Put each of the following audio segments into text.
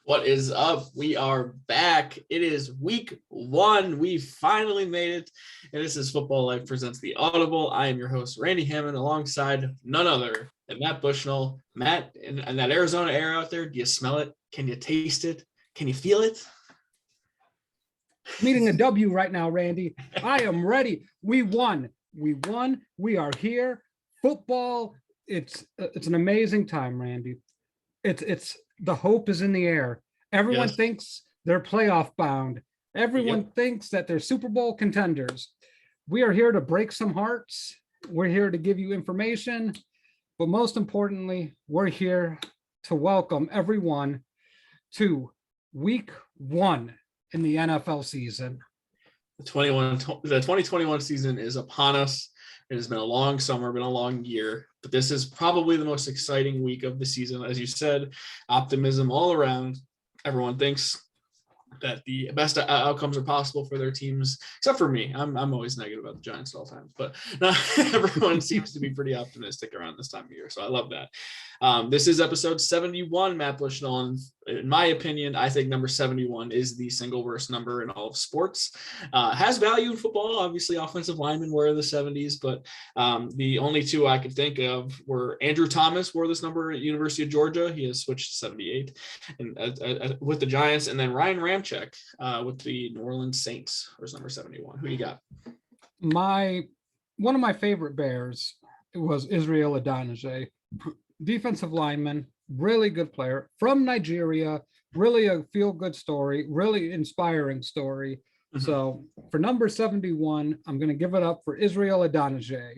What is up? We are back. It is week 1. We finally made it. And this is Football Life Presents the Audible. I am your host, Randy Hammond, alongside none other than Matt Bushnell. Matt, in that Arizona air out there, do you smell it? Can you taste it? Can you feel it? Meeting a W right now, Randy. I am ready. We won. We are here. Football. It's an amazing time, Randy. It's the hope is in the air. Everyone thinks they're playoff bound. Everyone thinks that they're Super Bowl contenders. We are here to break some hearts. We're here to give you information, but most importantly, we're here to welcome everyone to week 1 in the NFL season. The 2021 season is upon us. It has been a long summer, been a long year, but this is probably the most exciting week of the season. As you said, optimism all around. Everyone thinks that the best outcomes are possible for their teams, except for me. I'm always negative about the Giants at all times, but not everyone seems to be pretty optimistic around this time of year. So I love that. This is episode 71, Matt Bushnell. In my opinion, I think number 71 is the single worst number in all of sports. Has value in football. Obviously, offensive linemen wear the 70s, but the only two I could think of were Andrew Thomas wore this number at University of Georgia. He has switched to 78 and with the Giants, and then Ryan Ramczyk with the New Orleans Saints was number 71. Who do you got? One of my favorite Bears was Israel Adonijah, defensive lineman, really good player from Nigeria, really a feel-good story, really inspiring story. Mm-hmm. So for number 71, I'm going to give it up for Israel Adonijah.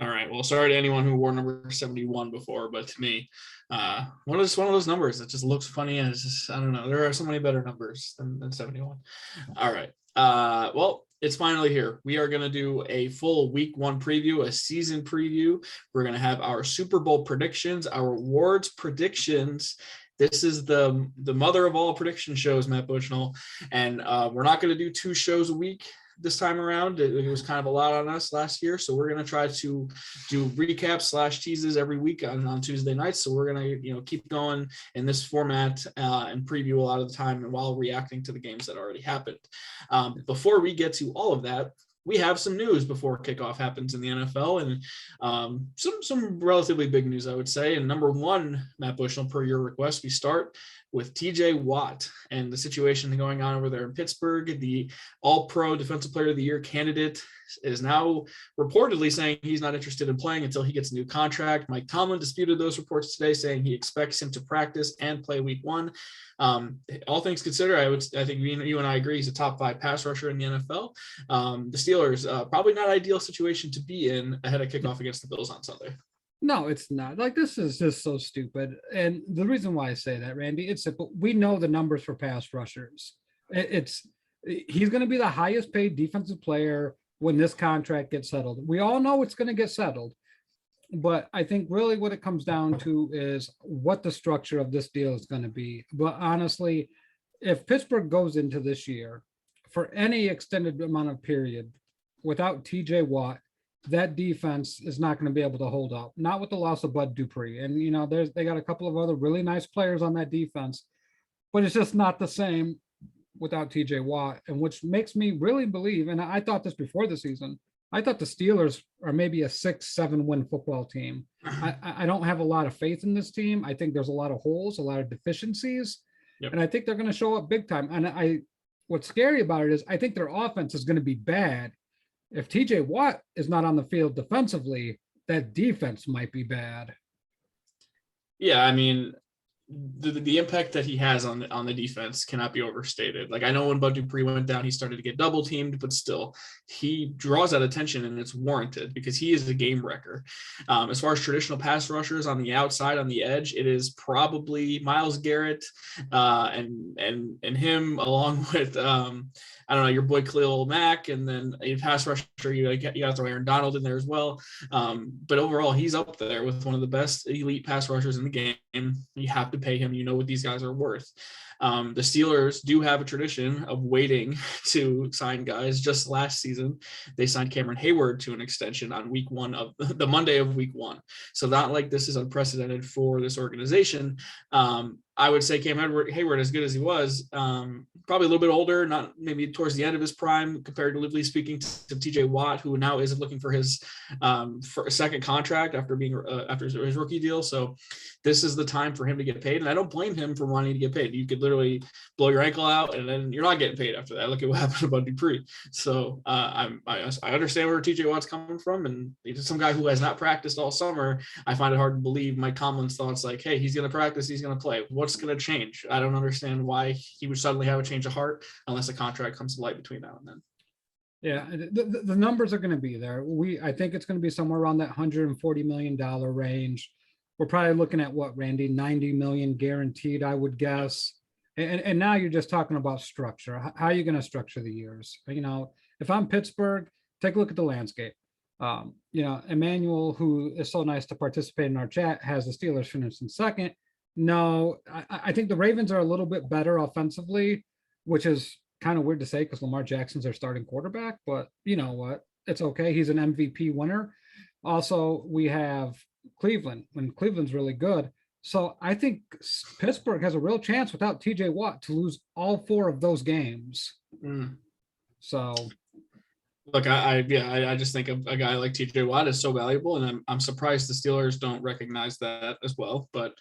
All right. Well, sorry to anyone who wore number 71 before, but to me, one of those numbers that just looks funny. And it's just, I don't know. There are so many better numbers than 71. All right. Well, it's finally here. We are going to do a full week 1 preview, a season preview. We're going to have our Super Bowl predictions, our awards predictions. This is the mother of all prediction shows, Matt Bushnell. And we're not going to do 2 shows a week this time around. It was kind of a lot on us last year. So we're going to try to do recaps / teases every week on Tuesday nights. So we're going to, keep going in this format and preview a lot of the time while reacting to the games that already happened. Before we get to all of that, we have some news before kickoff happens in the NFL, and some relatively big news, I would say. And number 1, Matt Bushnell, per your request, we start with TJ Watt and the situation going on over there in Pittsburgh. The All-Pro Defensive Player of the Year candidate is now reportedly saying he's not interested in playing until he gets a new contract. Mike Tomlin disputed those reports today, saying he expects him to practice and play week 1. All things considered, I think you and I agree he's a top 5 pass rusher in the NFL. The Steelers, probably not ideal situation to be in ahead of kickoff against the Bills on Sunday. No, it's not. Like, this is just so stupid. And the reason why I say that, Randy, it's simple. We know the numbers for pass rushers. He's going to be the highest paid defensive player when this contract gets settled. We all know it's going to get settled. But I think really what it comes down to is what the structure of this deal is going to be. But honestly, if Pittsburgh goes into this year for any extended amount of period without TJ Watt, that defense is not going to be able to hold up, not with the loss of Bud Dupree. And, they got a couple of other really nice players on that defense, but it's just not the same without TJ Watt, and which makes me really believe, and I thought this before the season, I thought the Steelers are maybe a 6-7 win football team. I don't have a lot of faith in this team. I think there's a lot of holes, a lot of deficiencies, and I think they're going to show up big time. And what's scary about it is I think their offense is going to be bad. If TJ Watt is not on the field defensively, that defense might be bad. Yeah, I mean, the impact that he has on the defense cannot be overstated. Like, I know when Bud Dupree went down, he started to get double teamed, but still he draws that attention, and it's warranted because he is a game wrecker. As far as traditional pass rushers on the outside, on the edge, it is probably Myles Garrett and him, along with I don't know, your boy Khalil Mack, and then a pass rusher, you got to throw Aaron Donald in there as well. But overall, he's up there with one of the best elite pass rushers in the game. You have to pay him. You know what these guys are worth. The Steelers do have a tradition of waiting to sign guys. Just last season, they signed Cameron Hayward to an extension on week 1 of the Monday of week 1. So not like this is unprecedented for this organization. I would say Cam Hayward, as good as he was, probably a little bit older, not maybe towards the end of his prime, comparatively speaking to TJ Watt, who now is looking for his for a second contract after his rookie deal. So this is the time for him to get paid, and I don't blame him for wanting to get paid. You could literally blow your ankle out, and then you're not getting paid after that. Look at what happened to Bud Dupree. So I understand where TJ Watt's coming from, and he's some guy who has not practiced all summer. I find it hard to believe Mike Tomlin's thoughts like, hey, he's going to practice, he's going to play. What's going to change? I don't understand why he would suddenly have a change of heart unless a contract comes to light between now and then. Yeah, the numbers are going to be there. I think it's going to be somewhere around that $140 million range. We're probably looking at what, Randy, 90 million guaranteed, I would guess. And now you're just talking about structure. How are you going to structure the years? If I'm Pittsburgh, take a look at the landscape. Emmanuel, who is so nice to participate in our chat, has the Steelers finished in second. No, I think the Ravens are a little bit better offensively, which is kind of weird to say because Lamar Jackson's their starting quarterback, but you know what? It's okay. He's an MVP winner. Also, we have Cleveland, when Cleveland's really good. So I think Pittsburgh has a real chance without TJ Watt to lose all 4 of those games. So look, I just think a guy like TJ Watt is so valuable, and I'm surprised the Steelers don't recognize that as well. But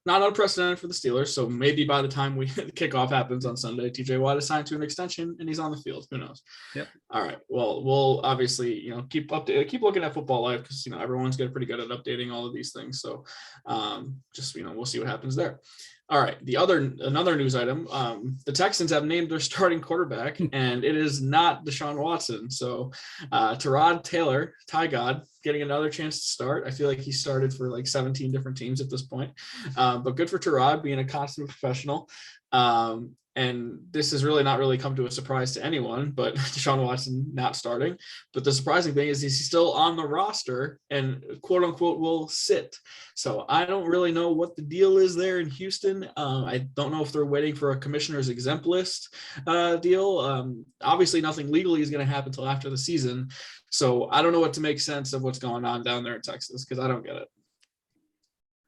not unprecedented for the Steelers. So maybe by the time the kickoff happens on Sunday, TJ Watt is signed to an extension and he's on the field. Who knows? Yep. All right. Well, we'll obviously keep looking at Football Live because everyone's getting pretty good at updating all of these things. So just we'll see what happens there. All right. Another news item. The Texans have named their starting quarterback, and it is not Deshaun Watson. So Tyrod Taylor, Ty God, getting another chance to start. I feel like he started for like 17 different teams at this point. But good for Tyrod being a consummate professional. And this has really not really come to a surprise to anyone, but Deshaun Watson not starting. But the surprising thing is he's still on the roster and quote unquote will sit. So I don't really know what the deal is there in Houston. I don't know if they're waiting for a commissioner's exempt list deal. Obviously nothing legally is going to happen until after the season. So I don't know what to make sense of what's going on down there in Texas because I don't get it.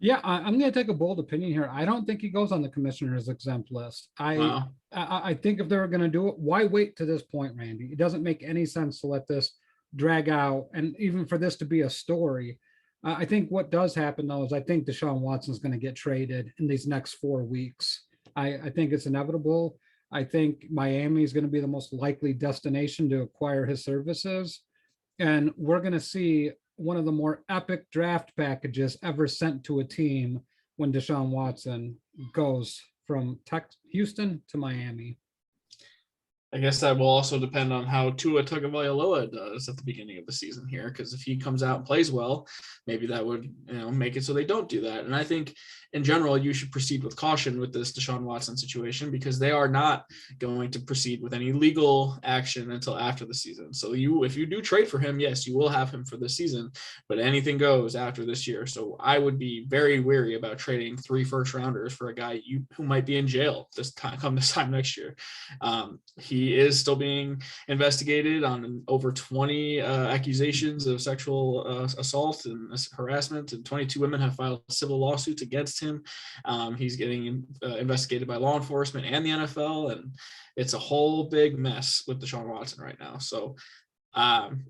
Yeah, I'm going to take a bold opinion here. I don't think he goes on the commissioner's exempt list. I think if they're going to do it, why wait to this point, Randy? It doesn't make any sense to let this drag out, and even for this to be a story. I think what does happen, though, is I think Deshaun Watson's going to get traded in these next 4 weeks. I think it's inevitable. I think Miami is going to be the most likely destination to acquire his services, and we're going to see one of the more epic draft packages ever sent to a team when Deshaun Watson goes from Houston to Miami. I guess that will also depend on how Tua Tagovailoa does at the beginning of the season here, because if he comes out and plays well, maybe that would make it so they don't do that. And I think in general, you should proceed with caution with this Deshaun Watson situation because they are not going to proceed with any legal action until after the season. So if you do trade for him, yes, you will have him for this season, but anything goes after this year. So I would be very wary about trading 3 first-rounders for a guy who might be in jail this time next year. He is still being investigated on over 20 accusations of sexual assault and harassment, and 22 women have filed civil lawsuits against him. He's getting investigated by law enforcement and the NFL, and it's a whole big mess with Deshaun Watson right now. So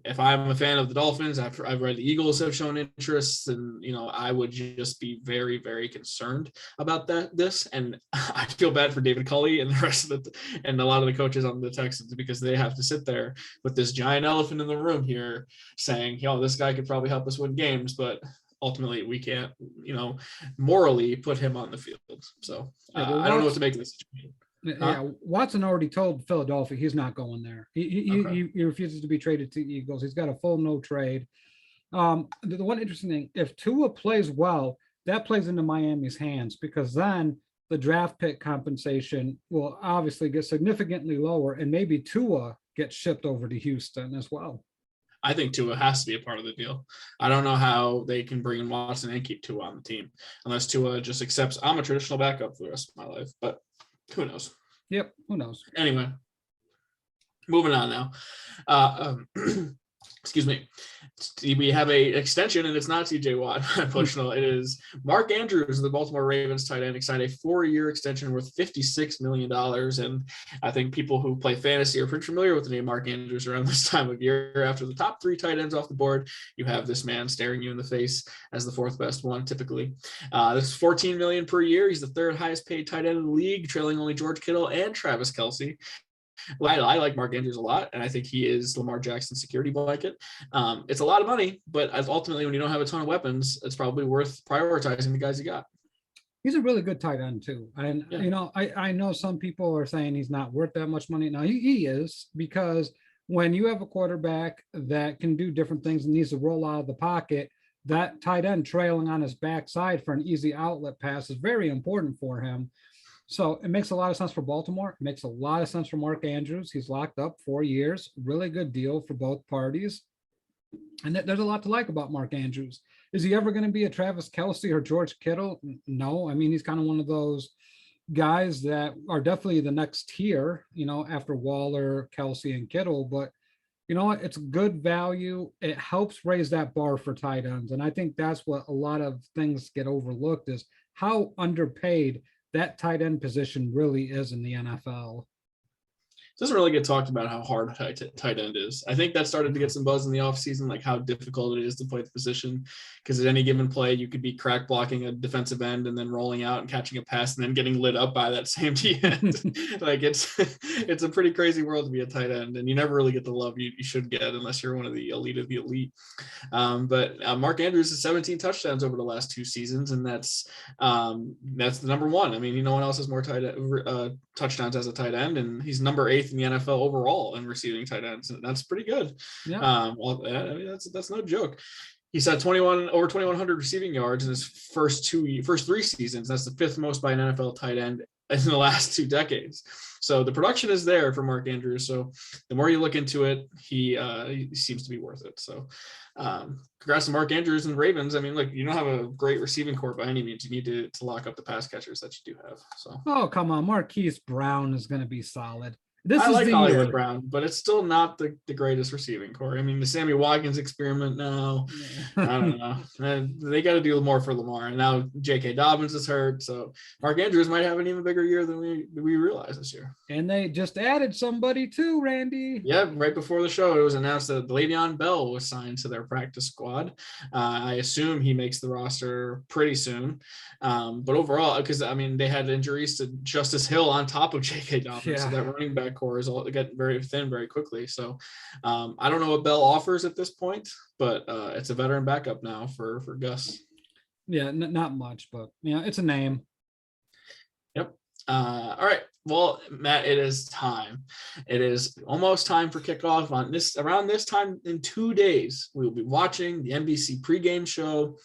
if I'm a fan of the Dolphins, after I've read the Eagles have shown interest, and I would just be very, very concerned about this. And I feel bad for David Culley and the rest of it, and a lot of the coaches on the Texans, because they have to sit there with this giant elephant in the room here, saying, this guy could probably help us win games, but ultimately we can't, morally put him on the field. So I don't know what to make of this situation. Yeah, Watson already told Philadelphia he's not going there. He refuses to be traded to the Eagles. He's got a full no trade. The one interesting thing, if Tua plays well, that plays into Miami's hands, because then the draft pick compensation will obviously get significantly lower, and maybe Tua gets shipped over to Houston as well. I think Tua has to be a part of the deal. I don't know how they can bring in Watson and keep Tua on the team unless Tua just accepts I'm a traditional backup for the rest of my life, but who knows? Yep, who knows? Anyway, moving on now. excuse me, we have a extension, and it's not TJ Watt. It is Mark Andrews, the Baltimore Ravens tight end, signed a 4-year extension worth $56 million. And I think people who play fantasy are pretty familiar with the name Mark Andrews around this time of year. After the top 3 tight ends off the board, you have this man staring you in the face as the 4th best one, typically. This is $14 million per year. He's the 3rd highest paid tight end in the league, trailing only George Kittle and Travis Kelce. Well, I like Mark Andrews a lot, and I think he is Lamar Jackson's security blanket. It's a lot of money, but ultimately, when you don't have a ton of weapons, it's probably worth prioritizing the guys you got. He's a really good tight end too. And, yeah. I know some people are saying he's not worth that much money. Now he is, because when you have a quarterback that can do different things and needs to roll out of the pocket, that tight end trailing on his backside for an easy outlet pass is very important for him. So it makes a lot of sense for Baltimore. It makes a lot of sense for Mark Andrews. He's locked up 4 years, really good deal for both parties. And there's a lot to like about Mark Andrews. Is he ever going to be a Travis Kelce or George Kittle? No. I mean, he's kind of one of those guys that are definitely the next tier, after Waller, Kelce, and Kittle. But you know what? It's good value. It helps raise that bar for tight ends. And I think that's what a lot of things get overlooked, is how underpaid that tight end position really is in the NFL. Doesn't really get talked about how hard tight end is. I think that started to get some buzz in the offseason, like how difficult it is to play the position, because at any given play, you could be crack blocking a defensive end and then rolling out and catching a pass and then getting lit up by that same D end. Like it's a pretty crazy world to be a tight end, and you never really get the love you should get unless you're one of the elite of the elite. But Mark Andrews has 17 touchdowns over the last 2 seasons, and that's the number one. I mean, no one else has more touchdowns as a tight end, and he's number 8 in the NFL overall in receiving tight ends, and that's pretty good. Yeah. I mean, that's no joke. He's had over 2,100 receiving yards in his first 3 seasons. That's the 5th most by an NFL tight end in the last 2 decades. So the production is there for Mark Andrews. So the more you look into it, he seems to be worth it. So congrats to Mark Andrews and Ravens. I mean, look, you don't have a great receiving corps by any means. You need to lock up the pass catchers that you do have. So come on, Marquise Brown is going to be solid. I like Hollywood Brown, but it's still not the greatest receiving core. I mean, the Sammy Watkins experiment now, I don't know. They got to do more for Lamar. And now J.K. Dobbins is hurt. So Mark Andrews might have an even bigger year than we realize this year. And they just added somebody too, Randy. Yeah, right before the show, it was announced that Le'Veon Bell was signed to their practice squad. I assume he makes the roster pretty soon. But overall, because, I mean, they had injuries to Justice Hill on top of J.K. Dobbins. Yeah. So that running back core is all get very thin very quickly. So I don't know what Bell offers at this point, but it's a veteran backup now for Gus. Yeah, not much, but it's a name. Yep. All right. Well, Matt, it is time. It is almost time for kickoff around this time in 2 days. We will be watching the NBC pregame show.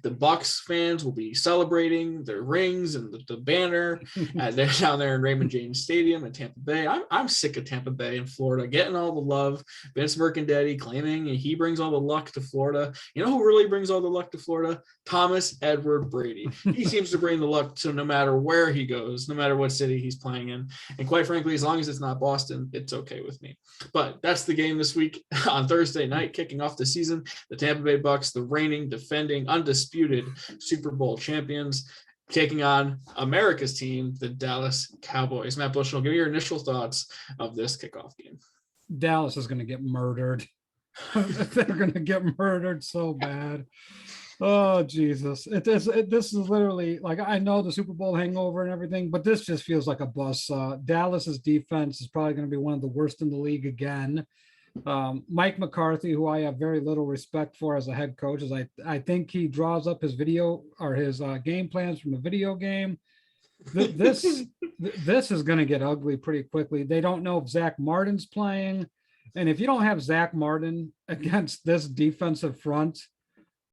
The Bucs fans will be celebrating their rings and the banner. They're down there in Raymond James Stadium in Tampa Bay. I'm sick of Tampa Bay in Florida getting all the love. Vince Mercandetti claiming he brings all the luck to Florida. You know who really brings all the luck to Florida? Thomas Edward Brady. He seems to bring the luck to no matter where he goes, no matter what city he's playing in. And quite frankly, as long as it's not Boston, it's okay with me. But that's the game this week on Thursday night, kicking off the season. The Tampa Bay Bucs, the reigning, defending, undisputed Super Bowl champions, taking on America's team, the Dallas Cowboys. Matt Bushel, give me your initial thoughts of this kickoff game. Dallas is going to get murdered. They're going to get murdered so bad. Oh, Jesus. This is literally, like, I know the Super Bowl hangover and everything, but this just feels like a bust. Dallas's defense is probably going to be one of the worst in the league again. Mike McCarthy, who I have very little respect for as a head coach, is I think he draws up his video or his game plans from a video game. This is going to get ugly pretty quickly. They don't know if Zach Martin's playing. And if you don't have Zach Martin against this defensive front,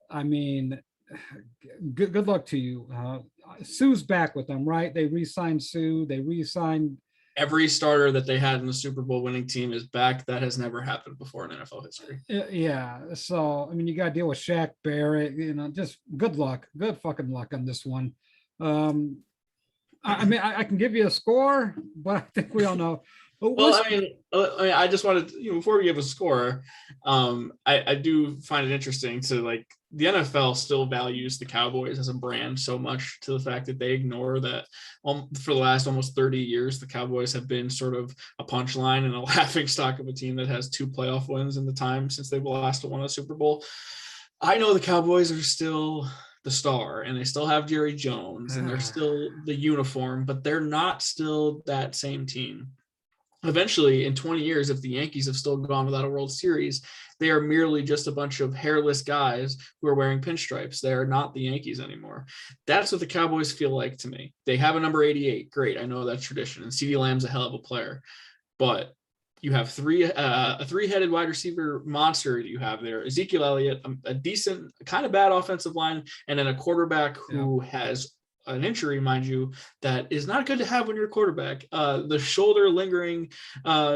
I mean, good luck to you. Sue's back with them, right? They re-signed Sue. They re-signed every starter that they had in the Super Bowl winning team is back. That has never happened before in NFL history. Yeah. So, I mean, you got to deal with Shaq Barrett, just good luck, good fucking luck on this one. I mean, I can give you a score, but I think we all know Well, I just wanted to, before we give a score, I do find it interesting to like the NFL still values the Cowboys as a brand so much to the fact that they ignore that for the last almost 30 years, the Cowboys have been sort of a punchline and a laughing stock of a team that has 2 playoff wins in the time since they've last won a Super Bowl. I know the Cowboys are still the star and they still have Jerry Jones and they're still the uniform, but they're not still that same team. Eventually, in 20 years, if the Yankees have still gone without a World Series, they are merely just a bunch of hairless guys who are wearing pinstripes. They are not the Yankees anymore. That's what the Cowboys feel like to me. They have a number 88. Great. I know that's tradition. And CeeDee Lamb's a hell of a player. But you have a 3-headed wide receiver monster that you have there. Ezekiel Elliott, a decent, kind of bad offensive line, and then a quarterback who has an injury, mind you, that is not good to have when you're a quarterback. The shoulder lingering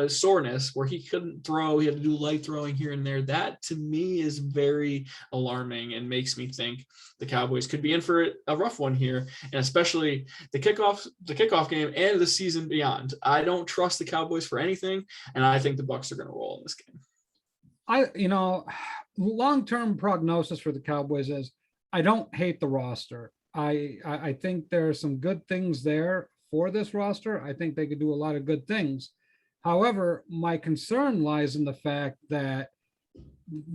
soreness where he couldn't throw, he had to do light throwing here and there. That to me is very alarming and makes me think the Cowboys could be in for a rough one here, and especially the kickoff game and the season beyond. I don't trust the Cowboys for anything, and I think the Bucs are going to roll in this game. Long-term prognosis for the Cowboys is I don't hate the roster. I think there are some good things there for this roster. I think they could do a lot of good things. However, my concern lies in the fact that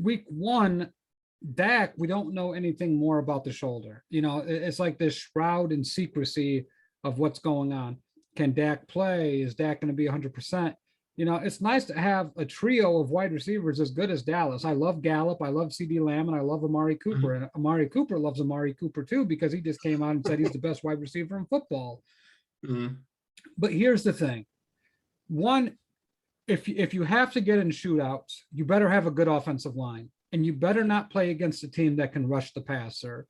week 1, Dak, we don't know anything more about the shoulder. It's like this shroud in secrecy of what's going on. Can Dak play? Is Dak going to be 100%? It's nice to have a trio of wide receivers as good as Dallas. I love Gallup, I love CeeDee Lamb, and I love Amari Cooper. And Amari Cooper loves Amari Cooper too, because he just came out and said he's the best wide receiver in football. But here's the thing. One, if you have to get in shootouts, you better have a good offensive line, and you better not play against a team that can rush the passer.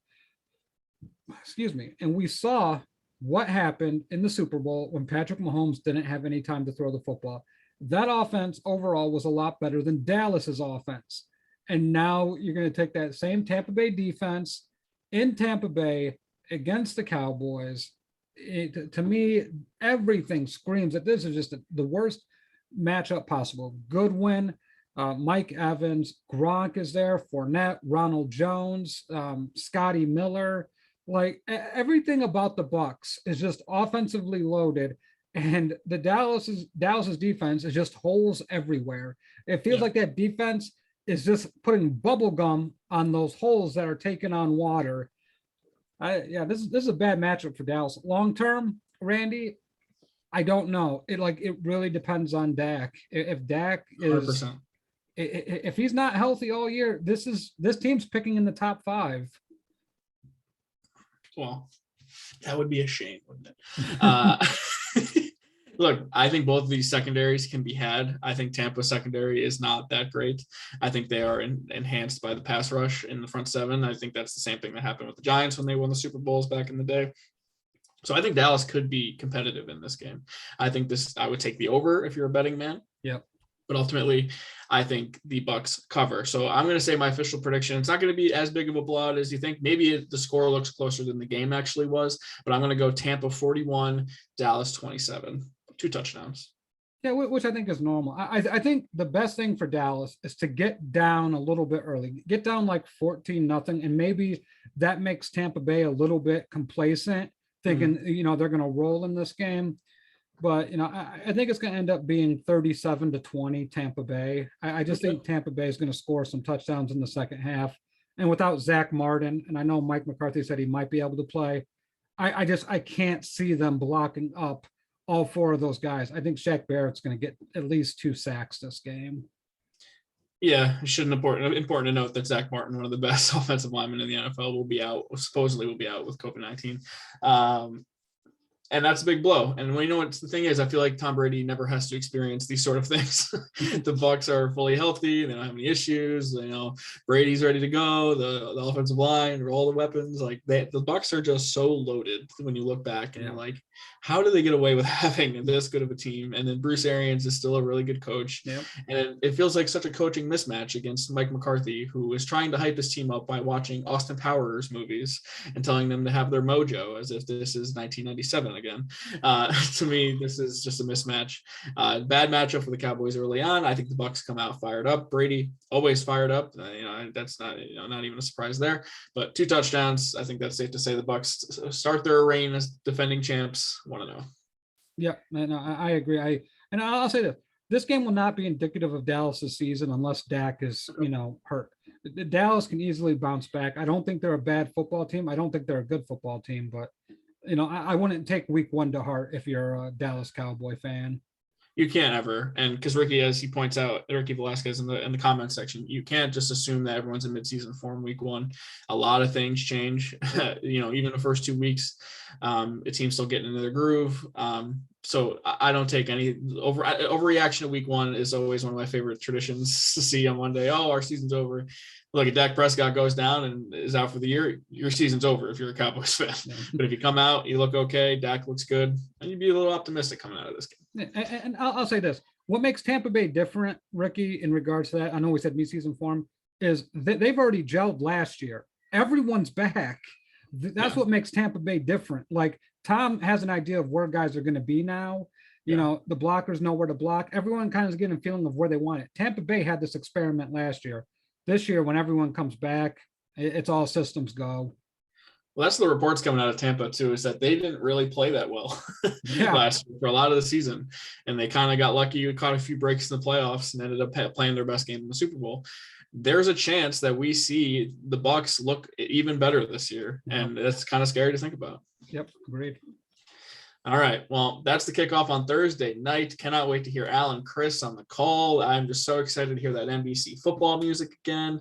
Excuse me. And we saw what happened in the Super Bowl when Patrick Mahomes didn't have any time to throw the football. That offense overall was a lot better than Dallas's offense. And now you're going to take that same Tampa Bay defense in Tampa Bay against the Cowboys. To me, everything screams that this is just the worst matchup possible. Goodwin, Mike Evans, Gronk is there, Fournette, Ronald Jones, Scotty Miller. Like everything about the Bucs is just offensively loaded. And the Dallas's defense is just holes everywhere. It feels like that defense is just putting bubble gum on those holes that are taking on water. This is a bad matchup for Dallas. Long term, Randy, I don't know. It really depends on Dak. If Dak is 100%. If he's not healthy all year, this team's picking in the top 5. Well, that would be a shame, wouldn't it? Look, I think both of these secondaries can be had. I think Tampa's secondary is not that great. I think they are enhanced by the pass rush in the front 7. I think that's the same thing that happened with the Giants when they won the Super Bowls back in the day. So I think Dallas could be competitive in this game. I would take the over if you're a betting man. Yep. But ultimately, I think the Bucs cover. So I'm going to say my official prediction. It's not going to be as big of a blowout as you think. Maybe the score looks closer than the game actually was, but I'm going to go Tampa 41, Dallas 27. 2 touchdowns. Yeah, which I think is normal. I think the best thing for Dallas is to get down a little bit early. Get down like 14-0, and maybe that makes Tampa Bay a little bit complacent, thinking, they're going to roll in this game. But, I think it's going to end up being 37-20 Tampa Bay. I just think Tampa Bay is going to score some touchdowns in the second half. And without Zach Martin, and I know Mike McCarthy said he might be able to play, I can't see them blocking up all 4 of those guys. I think Shaq Barrett's going to get at least 2 sacks this game. Yeah, it's important to note that Zach Martin, one of the best offensive linemen in the NFL, supposedly will be out with COVID-19. And that's a big blow. And what the thing is, I feel like Tom Brady never has to experience these sort of things. The Bucs are fully healthy. They don't have any issues. Brady's ready to go. The offensive line, all the weapons, the Bucs are just so loaded when you look back and you're like, how do they get away with having this good of a team? And then Bruce Arians is still a really good coach. Yep. And it feels like such a coaching mismatch against Mike McCarthy, who is trying to hype his team up by watching Austin Powers movies and telling them to have their mojo as if this is 1997 then again. To me, this is just a mismatch. Bad matchup for the Cowboys early on. I think the Bucs come out fired up. Brady always fired up. That's not not even a surprise there. But 2 touchdowns. I think that's safe to say the Bucs start their reign as defending champs 1-0. Yeah, and I agree. I'll say this game will not be indicative of Dallas's season unless Dak is hurt. Dallas can easily bounce back. I don't think they're a bad football team. I don't think they're a good football team, but I wouldn't take week 1 to heart if you're a Dallas Cowboy fan. You can't ever, and because Ricky, as he points out, Ricky Velasquez in the comment section, you can't just assume that everyone's in midseason form week 1. A lot of things change. Even the first 2 weeks, the team's still getting into their groove. So I don't take any overreaction to week 1 is always one of my favorite traditions to see on Monday. Oh, our season's over. Look, if Dak Prescott goes down and is out for the year, your season's over if you're a Cowboys fan. Yeah. But if you come out, you look okay, Dak looks good, and you'd be a little optimistic coming out of this game. And I'll say this. What makes Tampa Bay different, Ricky, in regards to that, I know we said midseason form, is they've already gelled last year. Everyone's back. That's what makes Tampa Bay different. Like, Tom has an idea of where guys are going to be now. The blockers know where to block. Everyone kind of getting a feeling of where they want it. Tampa Bay had this experiment last year. This year, when everyone comes back, it's all systems go. Well, that's the reports coming out of Tampa, too, is that they didn't really play that well last year for a lot of the season. And they kind of got lucky, caught a few breaks in the playoffs and ended up playing their best game in the Super Bowl. There's a chance that we see the Bucs look even better this year. And it's kind of scary to think about. Yep, agreed. All right. Well, that's the kickoff on Thursday night. Cannot wait to hear Al and Chris on the call. I'm just so excited to hear that NBC football music again.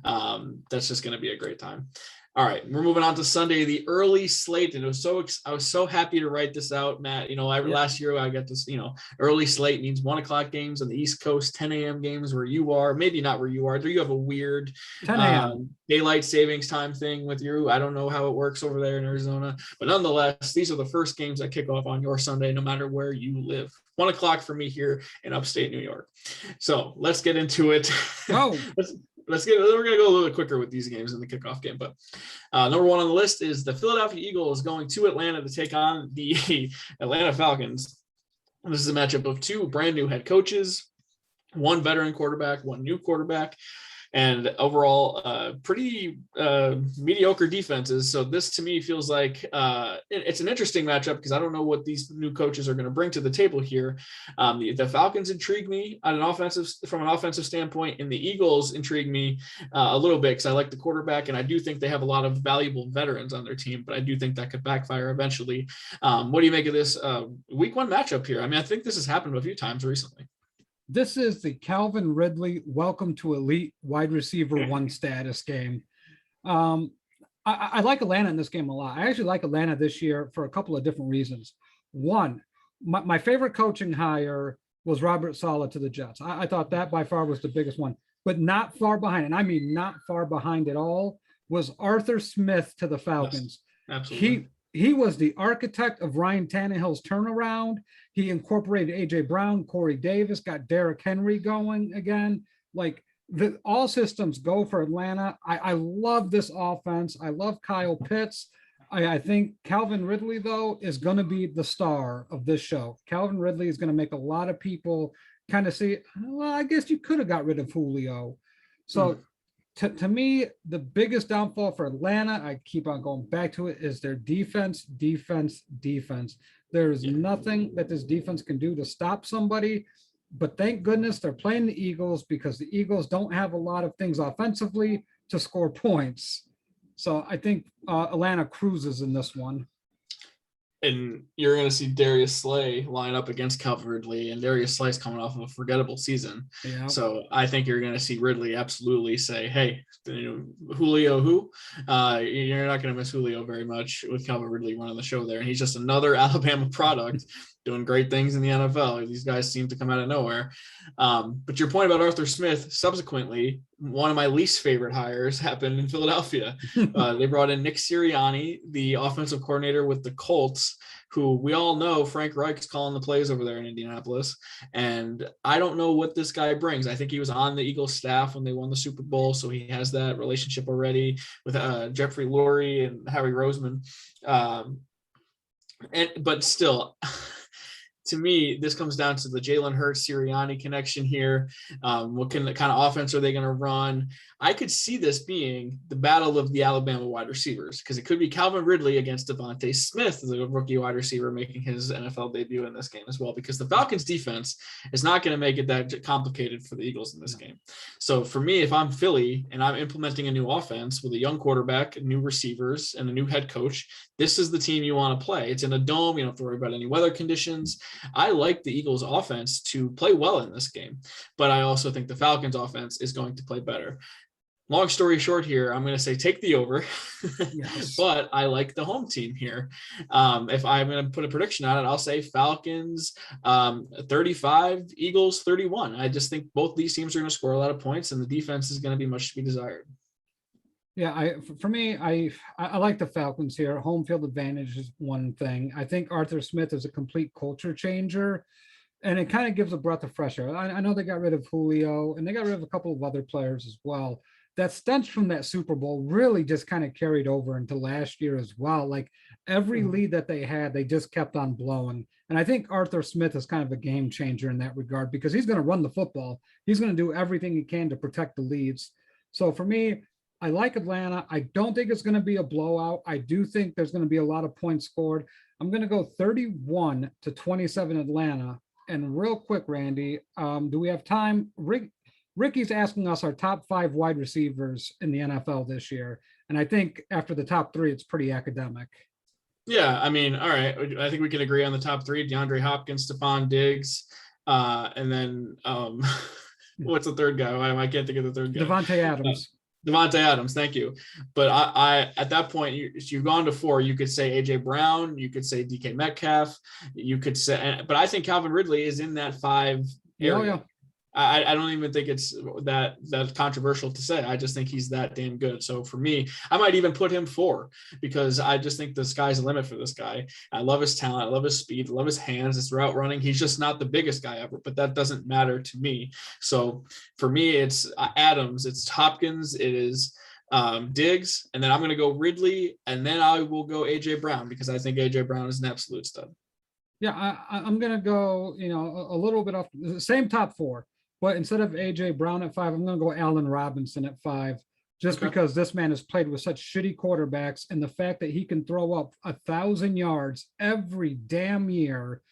That's just going to be a great time. All right, we're moving on to Sunday, the early slate, and I was so happy to write this out, Matt. Last year I got this. Early slate means 1:00 games on the East Coast, 10 a.m. games where you are. Maybe not where you are. Do you have a weird 10 a.m. Daylight savings time thing with you? I don't know how it works over there in Arizona, but nonetheless, these are the first games that kick off on your Sunday, no matter where you live. 1:00 for me here in upstate New York. So let's get into it. Oh. We're going to go a little bit quicker with these games in the kickoff game. But number 1 on the list is the Philadelphia Eagles going to Atlanta to take on the Atlanta Falcons. And this is a matchup of 2 brand new head coaches, 1 veteran quarterback, 1 new quarterback, and overall pretty mediocre defenses. So this to me feels like it's an interesting matchup because I don't know what these new coaches are going to bring to the table here. The Falcons intrigue me from an offensive standpoint, and the Eagles intrigue me a little bit because I like the quarterback, and I do think they have a lot of valuable veterans on their team, but I do think that could backfire eventually. What do you make of this week 1 matchup here? I mean, I think this has happened a few times recently. This is the Calvin Ridley welcome to elite wide receiver 1 status game. I like Atlanta in this game a lot. I actually like Atlanta this year for a couple of different reasons. One, my favorite coaching hire was Robert Saleh to the Jets. I thought that by far was the biggest one, but not far behind, and I mean not far behind at all, was Arthur Smith to the Falcons. Yes, absolutely. He was the architect of Ryan Tannehill's turnaround. He incorporated A.J. Brown, Corey Davis, got Derrick Henry going again. Like, all systems go for Atlanta. I love this offense. I love Kyle Pitts. I think Calvin Ridley, though, is going to be the star of this show. Calvin Ridley is going to make a lot of people kind of see, well, I guess you could have got rid of Julio. So to me, the biggest downfall for Atlanta, I keep on going back to it, is their defense. There's nothing that this defense can do to stop somebody. But thank goodness they're playing the Eagles, because the Eagles don't have a lot of things offensively to score points. So I think Atlanta cruises in this one. And you're going to see Darius Slay line up against Calvin Ridley, and Darius Slay's coming off of a forgettable season. Yeah. So I think you're going to see Ridley absolutely say, hey, Julio who? You're not going to miss Julio very much with Calvin Ridley running the show there. And he's just another Alabama product doing great things in the NFL. These guys seem to come out of nowhere. But your point about Arthur Smith, subsequently, one of my least favorite hires happened in Philadelphia. They brought in Nick Sirianni, the offensive coordinator with the Colts, who we all know Frank Reich's calling the plays over there in Indianapolis. And I don't know what this guy brings. I think he was on the Eagles staff when they won the Super Bowl, so he has that relationship already with Jeffrey Lurie and Harry Roseman. But still, to me, this comes down to the Jalen Hurts Sirianni connection here. What kind of offense are they going to run? I could see this being the battle of the Alabama wide receivers, because it could be Calvin Ridley against Devontae Smith, the rookie wide receiver, making his NFL debut in this game as well, because the Falcons defense is not going to make it that complicated for the Eagles in this game. So for me, if I'm Philly and I'm implementing a new offense with a young quarterback, new receivers, and a new head coach, this is the team you want to play. It's in a dome. You don't have to worry about any weather conditions. I like the Eagles offense to play well in this game, but I also think the Falcons offense is going to play better. Long story short here, I'm going to say take the over, yes. But I like the home team here. If I'm going to put a prediction on it, I'll say Falcons 35, Eagles 31. I just think both these teams are going to score a lot of points, and the defense is going to be much to be desired. Yeah, for me, I like the Falcons here. Home field advantage is one thing. I think Arthur Smith is a complete culture changer, and it kind of gives a breath of fresh air. I know they got rid of Julio, and they got rid of a couple of other players as well. That stench from that Super Bowl really just kind of carried over into last year as well. Like every lead that they had, they just kept on blowing. And I think Arthur Smith is kind of a game changer in that regard, because he's going to run the football. He's going to do everything he can to protect the leads. So for me, I like Atlanta. I don't think it's going to be a blowout. I do think there's going to be a lot of points scored. I'm going to go 31-27 Atlanta. And real quick, Randy, do we have time? Ricky's asking us our top 5 wide receivers in the NFL this year. And I think after the top 3, it's pretty academic. Yeah, I mean, all right. I think we can agree on the top 3, DeAndre Hopkins, Stephon Diggs, and then what's the third guy? I can't think of the third guy. Devontae Adams. Devontae Adams, thank you. But I at that point, you've gone to 4. You could say AJ Brown, you could say DK Metcalf, you could say, but I think Calvin Ridley is in that 5 area. Oh, yeah. I don't even think it's that controversial to say. I just think he's that damn good. So for me, I might even put him 4, because I just think the sky's the limit for this guy. I love his talent. I love his speed. I love his hands, his route running. He's just not the biggest guy ever, but that doesn't matter to me. So for me, it's Adams, it's Hopkins, it is Diggs, and then I'm going to go Ridley, and then I will go AJ Brown, because I think AJ Brown is an absolute stud. Yeah, I'm going to go, a little bit off the same top 4. But instead of AJ Brown at 5, I'm going to go Allen Robinson at 5, just because this man has played with such shitty quarterbacks, and the fact that he can throw up 1,000 yards every damn year.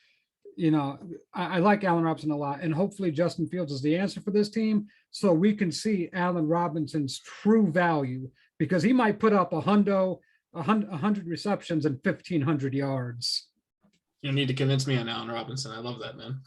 I like Allen Robinson a lot, and hopefully Justin Fields is the answer for this team, so we can see Allen Robinson's true value, because he might put up 100 receptions and 1,500 yards. You need to convince me on Allen Robinson. I love that, man.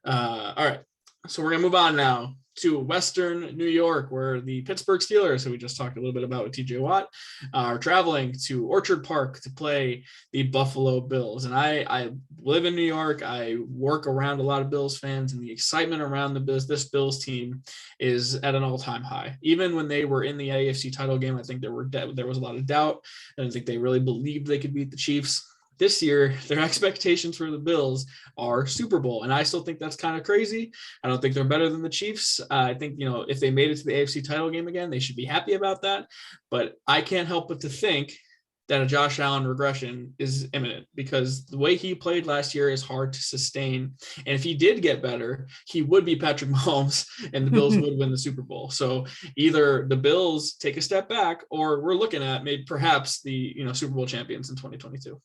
All right. So we're going to move on now to Western New York, where the Pittsburgh Steelers, who we just talked a little bit about with TJ Watt, are traveling to Orchard Park to play the Buffalo Bills. And I live in New York. I work around a lot of Bills fans, and the excitement around this Bills team is at an all-time high. Even when they were in the AFC title game, I think there was a lot of doubt. I don't think they really believed they could beat the Chiefs. This year, their expectations for the Bills are Super Bowl, and I still think that's kind of crazy. I don't think they're better than the Chiefs. I think, if they made it to the AFC title game again, they should be happy about that. But I can't help but to think that a Josh Allen regression is imminent, because the way he played last year is hard to sustain. And if he did get better, he would be Patrick Mahomes, and the Bills would win the Super Bowl. So either the Bills take a step back, or we're looking at maybe perhaps the Super Bowl champions in 2022.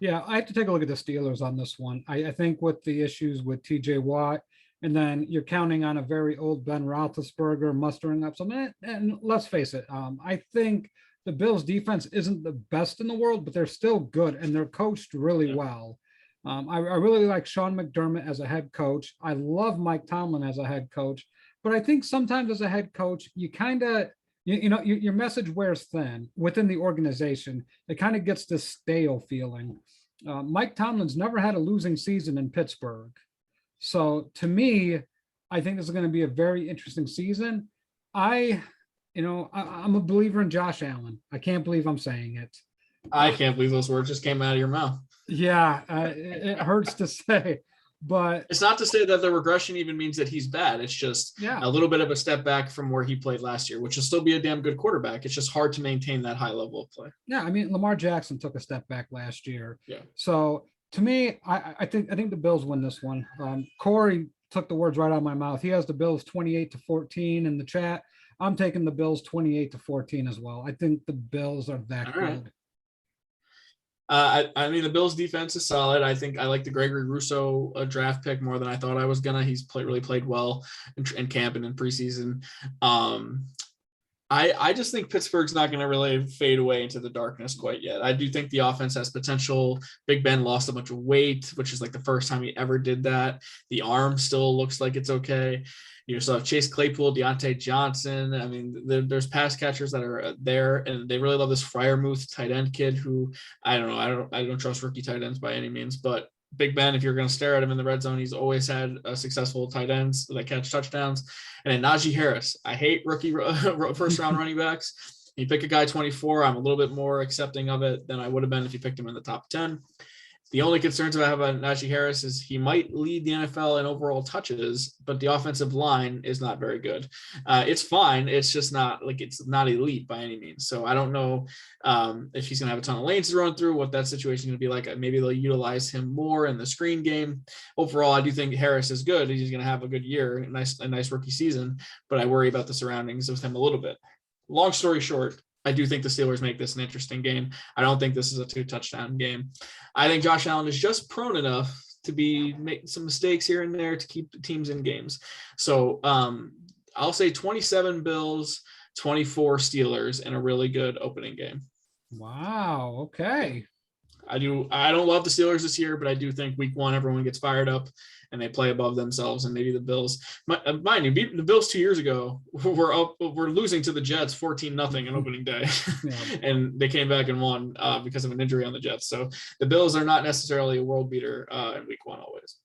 Yeah, I have to take a look at the Steelers on this one. I think with the issues with TJ Watt, and then you're counting on a very old Ben Roethlisberger mustering up something. And let's face it, I think the Bills defense isn't the best in the world, but they're still good, and they're coached really well. I really like Sean McDermott as a head coach. I love Mike Tomlin as a head coach, but I think sometimes as a head coach, you kind of, your message wears thin within the organization. It kind of gets this stale feeling. Mike Tomlin's never had a losing season in Pittsburgh. So to me, I think this is going to be a very interesting season. I'm a believer in Josh Allen. I can't believe I'm saying it. I can't believe those words just came out of your mouth. Yeah, it hurts to say. But it's not to say that the regression even means that he's bad. It's just a little bit of a step back from where he played last year, which will still be a damn good quarterback. It's just hard to maintain that high level of play. Yeah, I mean, Lamar Jackson took a step back last year. Yeah. So to me, I think the Bills win this one. Corey took the words right out of my mouth. He has the Bills 28-14 in the chat. I'm taking the Bills 28-14 as well. I think the Bills are that good. I mean, the Bills defense is solid. I think I like the Gregory Rousseau draft pick more than I thought I was gonna. He's really played well in camp and in preseason. I just think Pittsburgh's not going to really fade away into the darkness quite yet. I do think the offense has potential. Big Ben lost a bunch of weight, which is like the first time he ever did that. The arm still looks like it's okay. You still have Chase Claypool, Deontay Johnson. I mean, there's pass catchers that are there, and they really love this Freiermuth tight end kid who I don't trust rookie tight ends by any means, but Big Ben, if you're going to stare at him in the red zone, he's always had successful tight ends that catch touchdowns. And then Najee Harris. I hate rookie first round running backs. You pick a guy 24, I'm a little bit more accepting of it than I would have been if you picked him in the top 10. The only concerns I have about Najee Harris is he might lead the NFL in overall touches, but the offensive line is not very good. It's fine. It's just not like it's not elite by any means. So I don't know if he's going to have a ton of lanes to run through, what that situation is going to be like. Maybe they'll utilize him more in the screen game. Overall, I do think Harris is good. He's going to have a good year, a nice rookie season, but I worry about the surroundings with him a little bit. Long story short, I do think the Steelers make this an interesting game. I don't think this is a 2-touchdown game. I think Josh Allen is just prone enough to make some mistakes here and there to keep the teams in games. So I'll say 27 Bills, 24 Steelers in a really good opening game. Wow. Okay. I don't love the Steelers this year, but I do think week one, everyone gets fired up and they play above themselves, and maybe the Bills, mind you, the Bills 2 years ago were losing to the Jets 14-0 in opening day. Yeah. And they came back and won because of an injury on the Jets. So the Bills are not necessarily a world beater in week one always.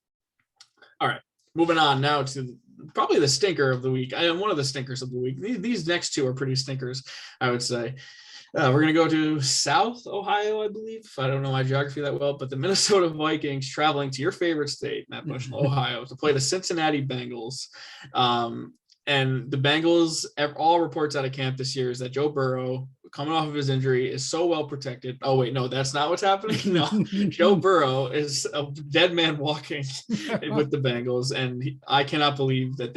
All right, moving on now to probably the stinker of the week. I am one of the stinkers of the week. These next two are pretty stinkers, I would say. We're going to go to South Ohio, I believe. I don't know my geography that well, but the Minnesota Vikings traveling to your favorite state, Matt Bush, Ohio, to play the Cincinnati Bengals. And the Bengals, all reports out of camp this year is that Joe Burrow, coming off of his injury, is so well protected. Oh, wait, no, that's not what's happening. No, Joe Burrow is a dead man walking with the Bengals. And I cannot believe that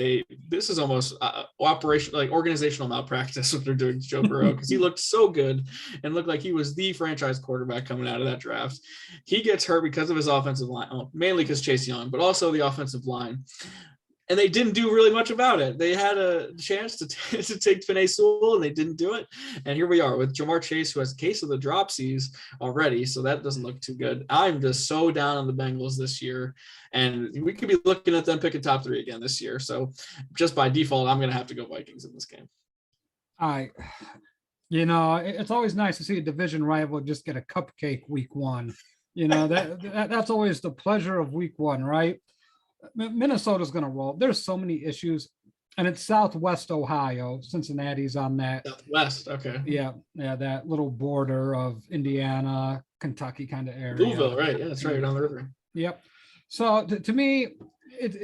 this is almost organizational malpractice what they're doing to Joe Burrow, because he looked so good and looked like he was the franchise quarterback coming out of that draft. He gets hurt because of his offensive line, mainly because Chase Young, but also the offensive line. And they didn't do really much about it. They had a chance to take Penei Sewell, and they didn't do it. And here we are with Jamar Chase, who has a case of the dropsies already, so that doesn't look too good. I'm just so down on the Bengals this year, and we could be looking at them picking top 3 again this year. So just by default, I'm going to have to go Vikings in this game. It's always nice to see a division rival just get a cupcake week one. That's always the pleasure of week one, right? Minnesota's going to roll. There's so many issues, and it's Southwest Ohio. Cincinnati's on that. Southwest, okay. Yeah, that little border of Indiana, Kentucky kind of area. Louisville, right? Yeah, that's right, down the river. Yep. So to me,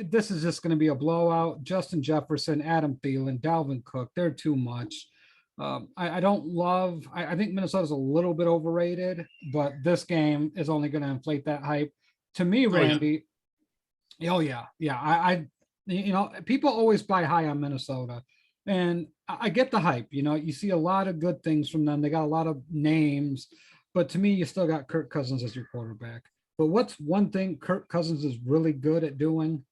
this is just going to be a blowout. Justin Jefferson, Adam Thielen, Dalvin Cook, they're too much. I think Minnesota's a little bit overrated, but this game is only going to inflate that hype. To me, Randy. Oh yeah. People always buy high on Minnesota, and I get the hype. You see a lot of good things from them. They got a lot of names, but to me, you still got Kirk Cousins as your quarterback. But what's one thing Kirk Cousins is really good at doing?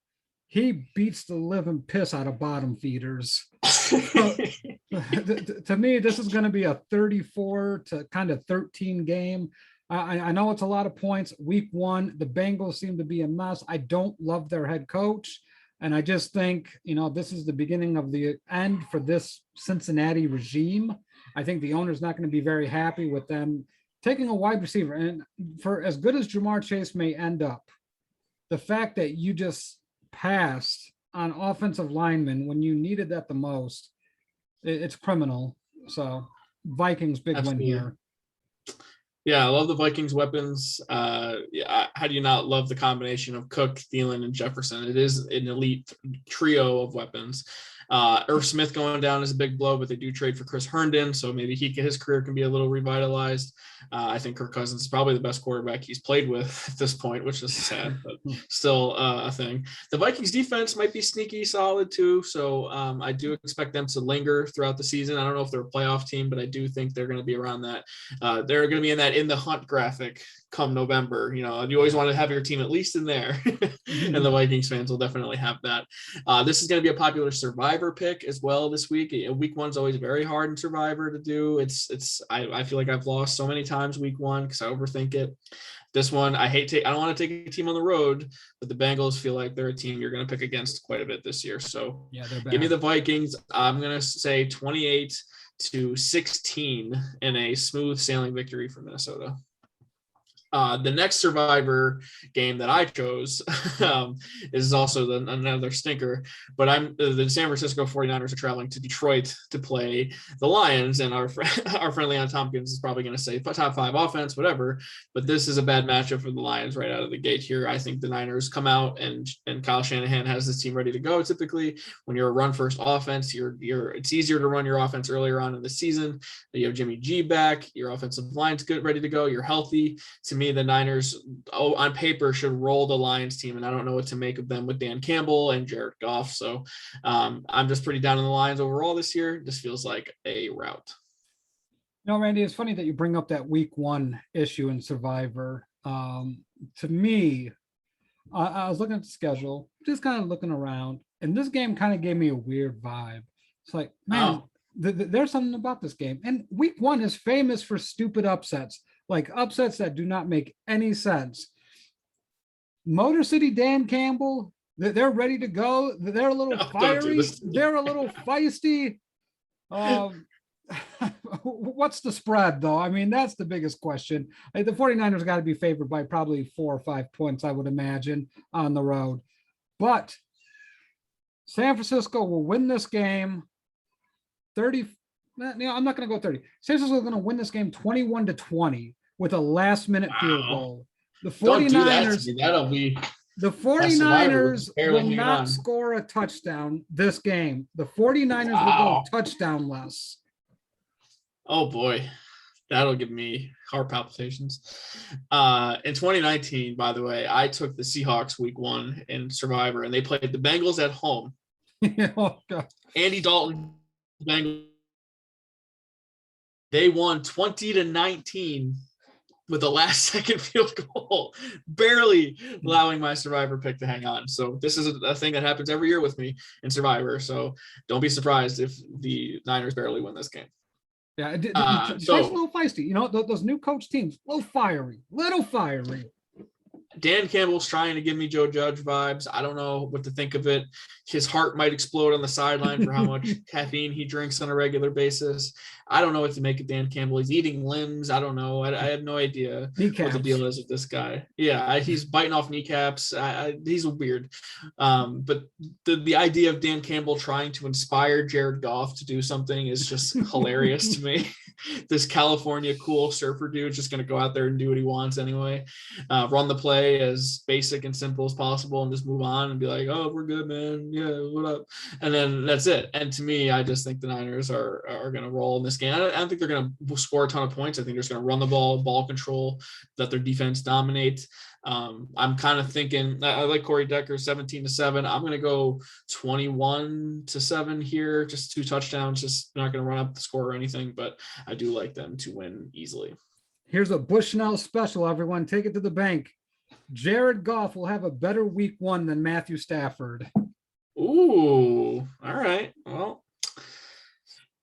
He beats the living piss out of bottom feeders. To me, this is going to be a 34 to kind of 13 game. I know it's a lot of points. Week one, the Bengals seem to be a mess. I don't love their head coach. And I just think, this is the beginning of the end for this Cincinnati regime. I think the owner's not going to be very happy with them taking a wide receiver. And for as good as Jamar Chase may end up, the fact that you just passed on offensive linemen when you needed that the most, it's criminal. So Vikings, big Absolutely. Win here. Yeah, I love the Vikings weapons. Yeah, how do you not love the combination of Cook, Thielen, and Jefferson? It is an elite trio of weapons. Irv Smith going down is a big blow, but they do trade for Chris Herndon, so maybe his career can be a little revitalized. I think Kirk Cousins is probably the best quarterback he's played with at this point, which is sad, but still a thing. The Vikings defense might be sneaky solid too, so I do expect them to linger throughout the season. I don't know if they're a playoff team, but I do think they're going to be around that. They're going to be in the hunt graphic come November. You always want to have your team at least in there, and the Vikings fans will definitely have that. This is going to be a popular Survivor pick as well this week. Week one's always very hard in Survivor to do. I feel like I've lost so many times week one because I overthink it. This one, I don't want to take a team on the road, but the Bengals feel like they're a team you're going to pick against quite a bit this year. So yeah, they're bad. Give me the Vikings. I'm going to say 28-16 in a smooth sailing victory for Minnesota. The next Survivor game that I chose is also another stinker, but the San Francisco 49ers are traveling to Detroit to play the Lions, and our friend Leon Tompkins is probably going to say top 5 offense, whatever, but this is a bad matchup for the Lions right out of the gate here. I think the Niners come out and Kyle Shanahan has this team ready to go. Typically, when you're a run-first offense, it's easier to run your offense earlier on in the season. You have Jimmy G back, your offensive line's good, ready to go, you're healthy. To me, the Niners, on paper, should roll the Lions team, and I don't know what to make of them with Dan Campbell and Jared Goff. So I'm just pretty down on the Lions overall this year. This feels like a rout. Randy, it's funny that you bring up that week one issue in Survivor. To me, I was looking at the schedule, just kind of looking around, and this game kind of gave me a weird vibe. It's like, man, there's something about this game. And week one is famous for stupid upsets. Like upsets that do not make any sense. Motor City Dan Campbell, they're ready to go. They're a little fiery. They're a little feisty. What's the spread, though? I mean, that's the biggest question. The 49ers got to be favored by probably 4 or 5 points, I would imagine, on the road. But San Francisco will win this game 30. I'm not going to go 30. San Francisco is going to win this game 21-20 with a last-minute field goal. The 49ers, that'll be. The 49ers will not score a touchdown this game. The 49ers will go touchdownless. Oh boy, that'll give me heart palpitations. In 2019, by the way, I took the Seahawks week one in Survivor, and they played the Bengals at home. Oh, God. Andy Dalton, Bengals. They won 20-19 with a last-second field goal, barely allowing my Survivor pick to hang on. So this is a thing that happens every year with me in Survivor. So don't be surprised if the Niners barely win this game. Yeah, it's a little feisty. Those new coach teams, little fiery. Dan Campbell's trying to give me Joe Judge vibes. I don't know what to think of it. His heart might explode on the sideline for how much caffeine he drinks on a regular basis. I don't know what to make of Dan Campbell. He's eating limbs. I don't know. I have no idea what the deal is with this guy. Yeah, he's biting off kneecaps. He's weird. But the idea of Dan Campbell trying to inspire Jared Goff to do something is just hilarious to me. This California cool surfer dude just going to go out there and do what he wants anyway. Run the play as basic and simple as possible and just move on and be like, oh, we're good, man. Yeah, what up? And then that's it. And to me, I just think the Niners are going to roll in this game. I don't think they're going to score a ton of points. I think they're just going to run the ball control, let their defense dominate. I'm kind of thinking I like Corey Decker 17-7. I'm going to go 21-7 here. Just 2 touchdowns. Just not going to run up the score or anything, but I do like them to win easily. Here's a Bushnell special, everyone. Take it to the bank. Jared Goff will have a better week one than Matthew Stafford. Ooh, all right. Well,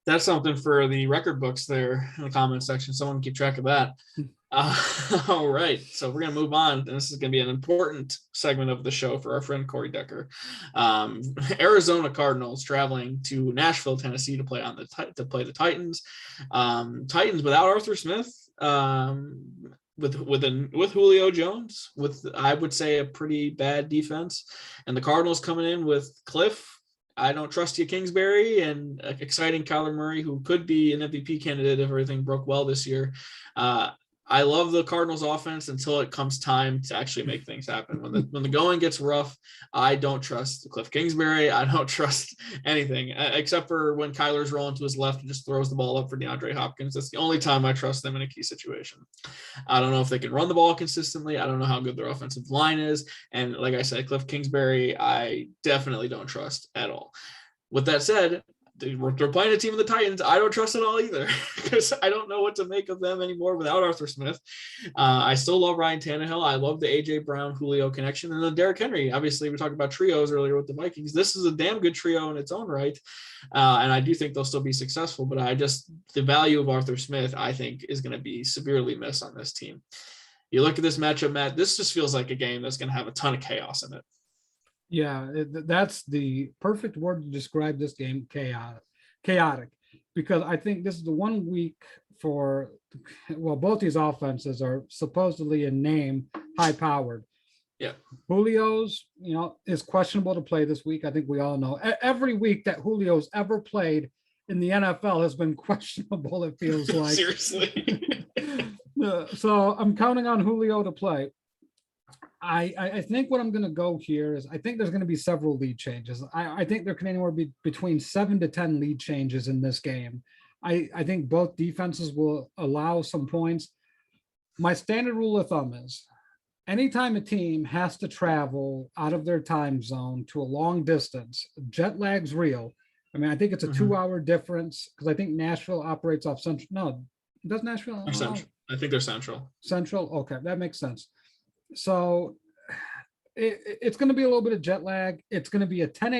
that's something for the record books there in the comment section. Someone keep track of that. All right. So we're going to move on. And this is going to be an important segment of the show for our friend Corey Decker. Arizona Cardinals traveling to Nashville, Tennessee to play the Titans. Titans without Arthur Smith, with Julio Jones, with I would say a pretty bad defense, and the Cardinals coming in with Cliff. I don't trust you, Kingsbury, and exciting Kyler Murray, who could be an MVP candidate if everything broke well this year. I love the Cardinals offense until it comes time to actually make things happen. When the going gets rough, I don't trust Cliff Kingsbury. I don't trust anything except for when Kyler's rolling to his left and just throws the ball up for DeAndre Hopkins. That's the only time I trust them in a key situation. I don't know if they can run the ball consistently. I don't know how good their offensive line is. And like I said, Cliff Kingsbury, I definitely don't trust at all. With that said, they're playing a team of the Titans. I don't trust it all either because I don't know what to make of them anymore without Arthur Smith. I still love Ryan Tannehill. I love the A.J. Brown Julio connection, and then Derrick Henry. Obviously, we talked about trios earlier with the Vikings. This is a damn good trio in its own right, and I do think they'll still be successful. But the value of Arthur Smith, I think, is going to be severely missed on this team. You look at this matchup, Matt. This just feels like a game that's going to have a ton of chaos in it. Yeah, that's the perfect word to describe this game, chaotic, because I think this is the one week both these offenses are supposedly in name high powered. Yeah. Julio's, is questionable to play this week. I think we all know. Every week that Julio's ever played in the NFL has been questionable, it feels like. Seriously. So I'm counting on Julio to play. I think what I'm going to go here is I think there's going to be several lead changes. I think there can anywhere be between 7 to 10 lead changes in this game. I think both defenses will allow some points. My standard rule of thumb is anytime a team has to travel out of their time zone to a long distance, jet lag's real. I mean, I think it's a 2-hour difference because I think Nashville operates off Central. No, does Nashville? Central. I think they're Central. Central. Okay, that makes sense. So it's going to be a little bit of jet lag. It's going to be a 10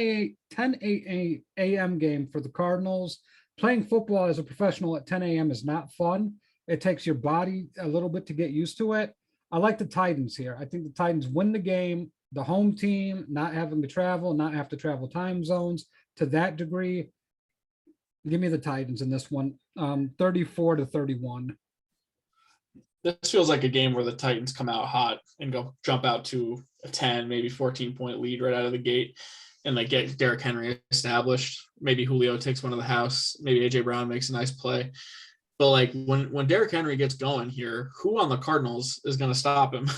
a.m. game for the Cardinals. Playing football as a professional at 10 a.m. is not fun. It takes your body a little bit to get used to it. I like the Titans here. I think the Titans win the game. The home team not having to travel, not have to travel time zones to that degree. Give me the Titans in this one, 34-31. This feels like a game where the Titans come out hot and jump out to a 10, maybe 14-point lead right out of the gate, and they get Derrick Henry established. Maybe Julio takes one to the house. Maybe A.J. Brown makes a nice play. But like when Derrick Henry gets going here, who on the Cardinals is going to stop him?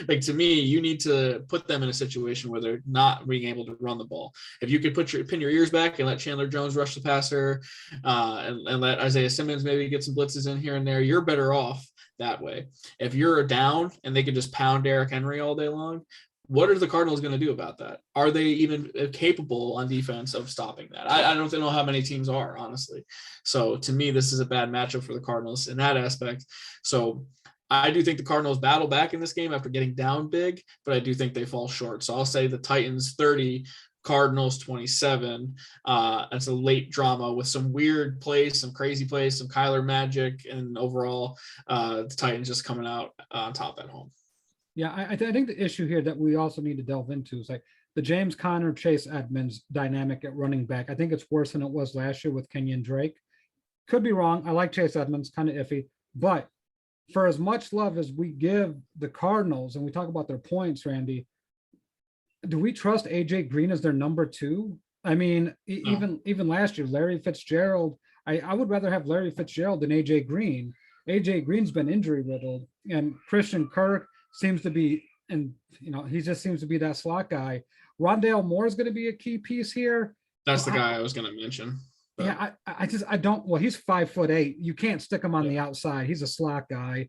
Like, to me, you need to put them in a situation where they're not being able to run the ball. If you could pin your ears back and let Chandler Jones rush the passer, and let Isaiah Simmons maybe get some blitzes in here and there, you're better off that way. If you're down and they could just pound Derrick Henry all day long, what are the Cardinals going to do about that? Are they even capable on defense of stopping that? I don't know how many teams are, honestly. So to me, this is a bad matchup for the Cardinals in that aspect. So I do think the Cardinals battle back in this game after getting down big, but I do think they fall short. So I'll say the Titans 30, Cardinals 27. It's a late drama with some weird plays, some crazy plays, some Kyler magic, and overall the Titans just coming out on top at home. Yeah, I think the issue here that we also need to delve into is like the James Conner, Chase Edmonds dynamic at running back. I think it's worse than it was last year with Kenyon Drake. Could be wrong. I like Chase Edmonds, kind of iffy. But for as much love as we give the Cardinals, and we talk about their points, Randy, do we trust AJ Green as their number 2? I mean, no. Even last year, Larry Fitzgerald, I would rather have Larry Fitzgerald than AJ Green. AJ Green's been injury riddled, and Christian Kirk seems to be, and he just seems to be that slot guy. Rondale Moore is going to be a key piece here. That's the guy I was going to mention. But. Yeah, I don't. Well, he's 5'8". You can't stick him on the outside. He's a slot guy.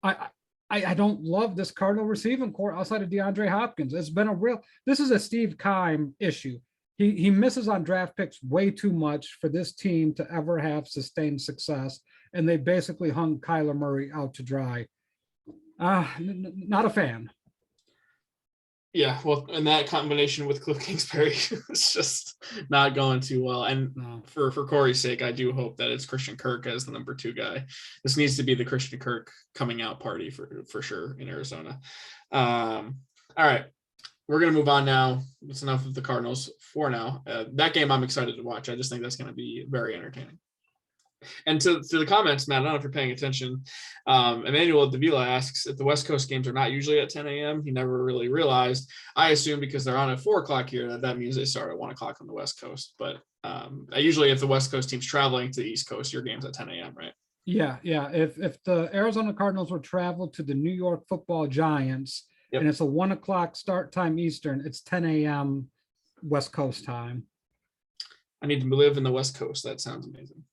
I don't love this Cardinal receiving core outside of DeAndre Hopkins. It's been this is a Steve Keim issue. He misses on draft picks way too much for this team to ever have sustained success, and they basically hung Kyler Murray out to dry. Not a fan. Yeah, well, and that combination with Cliff Kingsbury is just not going too well. And for Corey's sake, I do hope that it's Christian Kirk as the number 2 guy. This needs to be the Christian Kirk coming out party for sure in Arizona. All right, we're going to move on now. It's enough of the Cardinals for now. That game I'm excited to watch. I just think that's going to be very entertaining. And to the comments, Matt, I don't know if you're paying attention. Emmanuel Davila asks if the West Coast games are not usually at 10 a.m. He never really realized. I assume because they're on at 4 o'clock here, that means they start at 1 o'clock on the West Coast. But usually if the West Coast team's traveling to the East Coast, your game's at 10 a.m., right? Yeah, yeah. If the Arizona Cardinals would travel to the New York Football Giants and Yep. it's a 1 o'clock start time Eastern, it's 10 a.m. West Coast time. I need to live in the West Coast. That sounds amazing.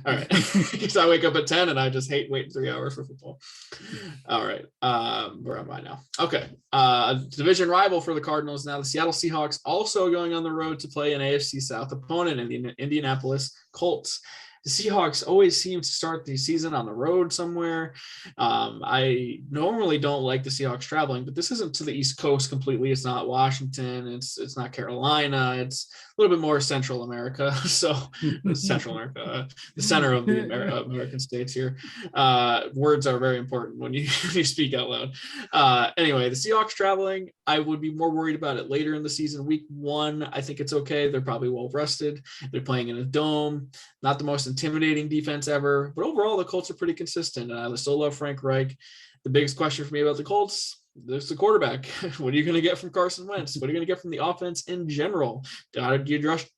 All right. Because I wake up at 10 and I just hate waiting 3 hours for football. All right. Where am I now? Okay. Division rival for the Cardinals now. The Seattle Seahawks also going on the road to play an AFC South opponent in the Indianapolis Colts. The Seahawks always seem to start the season on the road somewhere. I normally don't like the Seahawks traveling, but this isn't to the East Coast completely. It's not Washington. It's not Carolina. It's a little bit more Central America. So Central America, the center of the American states here. Words are very important when you, when you speak out loud. Anyway, the Seahawks traveling, I would be more worried about it later in the season. Week 1, I think it's okay. They're probably well rested. They're playing in a dome. Not the most intimidating defense ever, but overall the Colts are pretty consistent. And I still love Frank Reich. The biggest question for me about the Colts, there's the quarterback. What are you going to get from Carson Wentz? What are you going to get from the offense in general? Do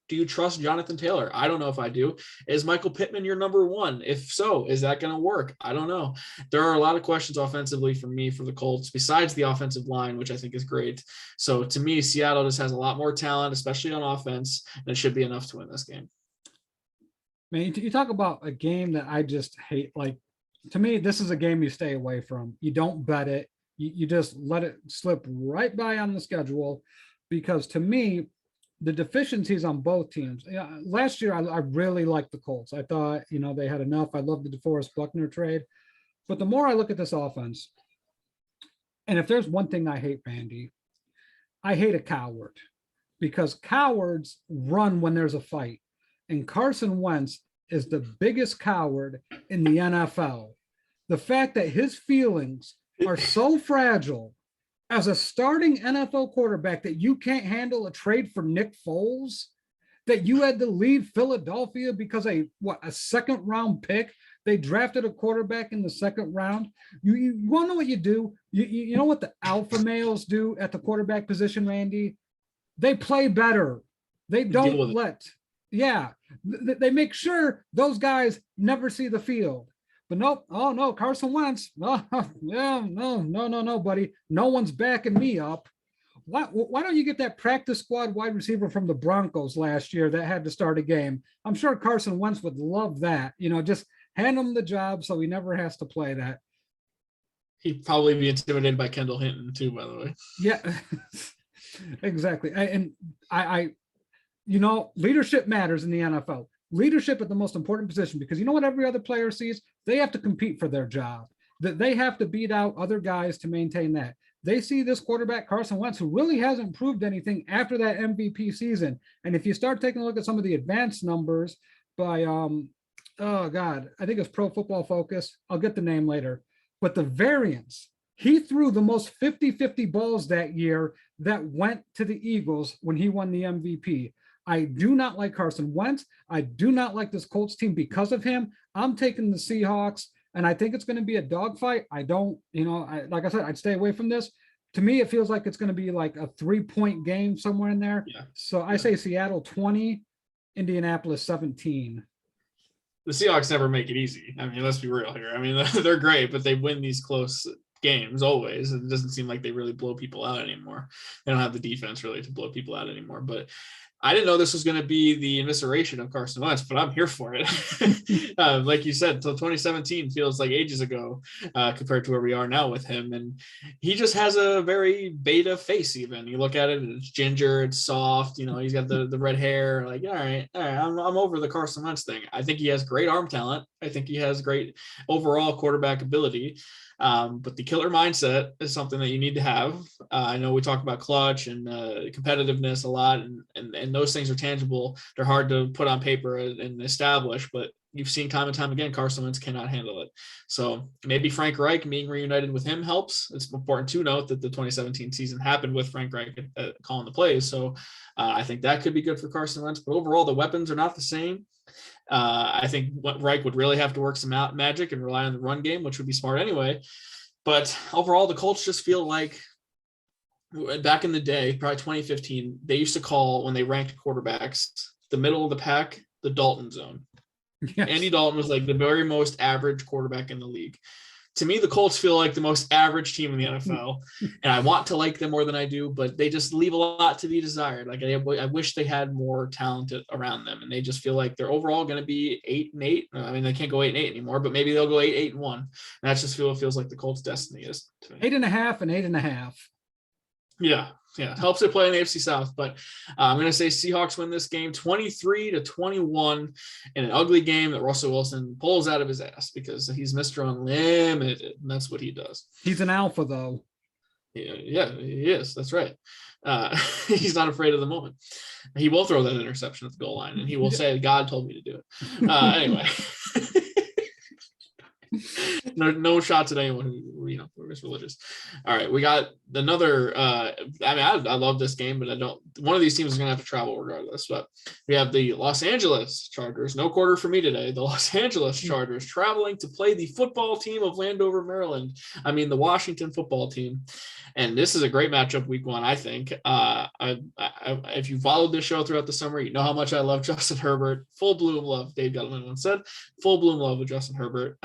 you trust Jonathan Taylor? I don't know if I do. Is Michael Pittman your number 1? If so, is that going to work? I don't know. There are a lot of questions offensively for me for the Colts, besides the offensive line, which I think is great. So to me, Seattle just has a lot more talent, especially on offense, and it should be enough to win this game. Man, you talk about a game that I just hate. Like, to me, this is a game you stay away from. You don't bet it. You just let it slip right by on the schedule, because to me, the deficiencies on both teams. Last year, I really liked the Colts. I thought, they had enough. I love the DeForest Buckner trade. But the more I look at this offense, and if there's one thing I hate, Randy, I hate a coward, because cowards run when there's a fight. And Carson Wentz is the biggest coward in the NFL. The fact that his feelings are so fragile as a starting NFL quarterback that you can't handle a trade for Nick Foles, that you had to leave Philadelphia because a second round pick. They drafted a quarterback in the second round. You want to know what you do? You know what the alpha males do at the quarterback position, Randy? They play better. They don't they make sure those guys never see the field. But nope. Oh no, Carson Wentz. No, no, buddy. No one's backing me up. Why don't you get that practice squad wide receiver from the Broncos last year that had to start a game? I'm sure Carson Wentz would love that. Just hand him the job so he never has to play that. He'd probably be intimidated by Kendall Hinton too, by the way. Yeah, exactly. Leadership matters in the NFL. Leadership at the most important position, because you know what every other player sees? They have to compete for their job. That they have to beat out other guys to maintain that. They see this quarterback, Carson Wentz, who really hasn't proved anything after that MVP season. And if you start taking a look at some of the advanced numbers by, I think it's Pro Football Focus. I'll get the name later. But the variance, he threw the most 50-50 balls that year that went to the Eagles when he won the MVP. I do not like Carson Wentz. I do not like this Colts team because of him. I'm taking the Seahawks, and I think it's going to be a dogfight. I don't, like I said, I'd stay away from this. To me, it feels like it's going to be like a 3-point game somewhere in there. Yeah. So I say Seattle 20, Indianapolis 17. The Seahawks never make it easy. I mean, let's be real here. I mean, they're great, but they win these close games always. It doesn't seem like they really blow people out anymore. They don't have the defense really to blow people out anymore. But I didn't know this was going to be the evisceration of Carson Wentz, but I'm here for it. Like you said, till 2017 feels like ages ago compared to where we are now with him. And he just has a very beta face even. You look at it, it's ginger, it's soft. He's got the red hair. Like, all right, I'm over the Carson Wentz thing. I think he has great arm talent. I think he has great overall quarterback ability. But the killer mindset is something that you need to have. I know we talk about clutch and competitiveness a lot, and those things are tangible. They're hard to put on paper and establish, but you've seen time and time again, Carson Wentz cannot handle it. So maybe Frank Reich being reunited with him helps. It's important to note that the 2017 season happened with Frank Reich calling the plays. So I think that could be good for Carson Wentz, but overall the weapons are not the same. I think Reich would really have to work some magic and rely on the run game, which would be smart anyway. But overall, the Colts just feel like back in the day, probably 2015, they used to call, when they ranked quarterbacks, the middle of the pack, the Dalton zone. Yes. Andy Dalton was like the very most average quarterback in the league. To me, the Colts feel like the most average team in the NFL, and I want to like them more than I do, but they just leave a lot to be desired. Like I wish they had more talent around them, and they just feel like they're overall going to be 8-8. I mean, they can't go 8-8 anymore, but maybe they'll go 8-1. And that's just feels like the Colts' destiny is to me. 8.5 and 8.5. Yeah. It helps they play in the AFC South, but I'm going to say Seahawks win this game 23-21 in an ugly game that Russell Wilson pulls out of his ass because he's Mr. Unlimited, and that's what he does. He's an alpha, though. Yeah, he is. That's right. He's not afraid of the moment. He will throw that interception at the goal line, and he will say, God told me to do it. Anyway. No shots at anyone who is religious. All right, we got another. I love this game, but I don't. One of these teams is going to have to travel regardless. But we have the Los Angeles Chargers. No quarter for me today. The Los Angeles Chargers traveling to play the football team of Landover, Maryland. I mean, the Washington football team. And this is a great matchup week one, I think. If you followed this show throughout the summer, you know how much I love Justin Herbert. Full bloom love, Dave Gettleman once said. Full bloom love with Justin Herbert.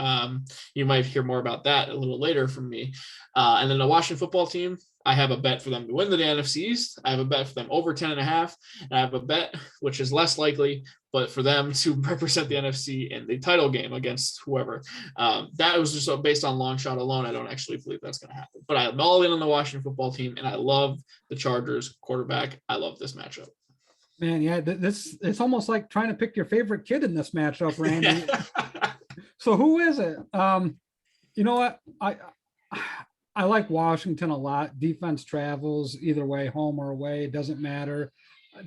You might hear more about that a little later from me. And then the Washington football team, I have a bet for them to win the NFC East. I have a bet for them over 10.5. And I have a bet, which is less likely, but for them to represent the NFC in the title game against whoever. That was just based on long shot alone. I don't actually believe that's going to happen. But I'm all in on the Washington football team, and I love the Chargers quarterback. I love this matchup. Man, yeah, it's almost like trying to pick your favorite kid in this matchup, Randy. So who is it? You know what? I like Washington a lot. Defense travels either way, home or away, it doesn't matter.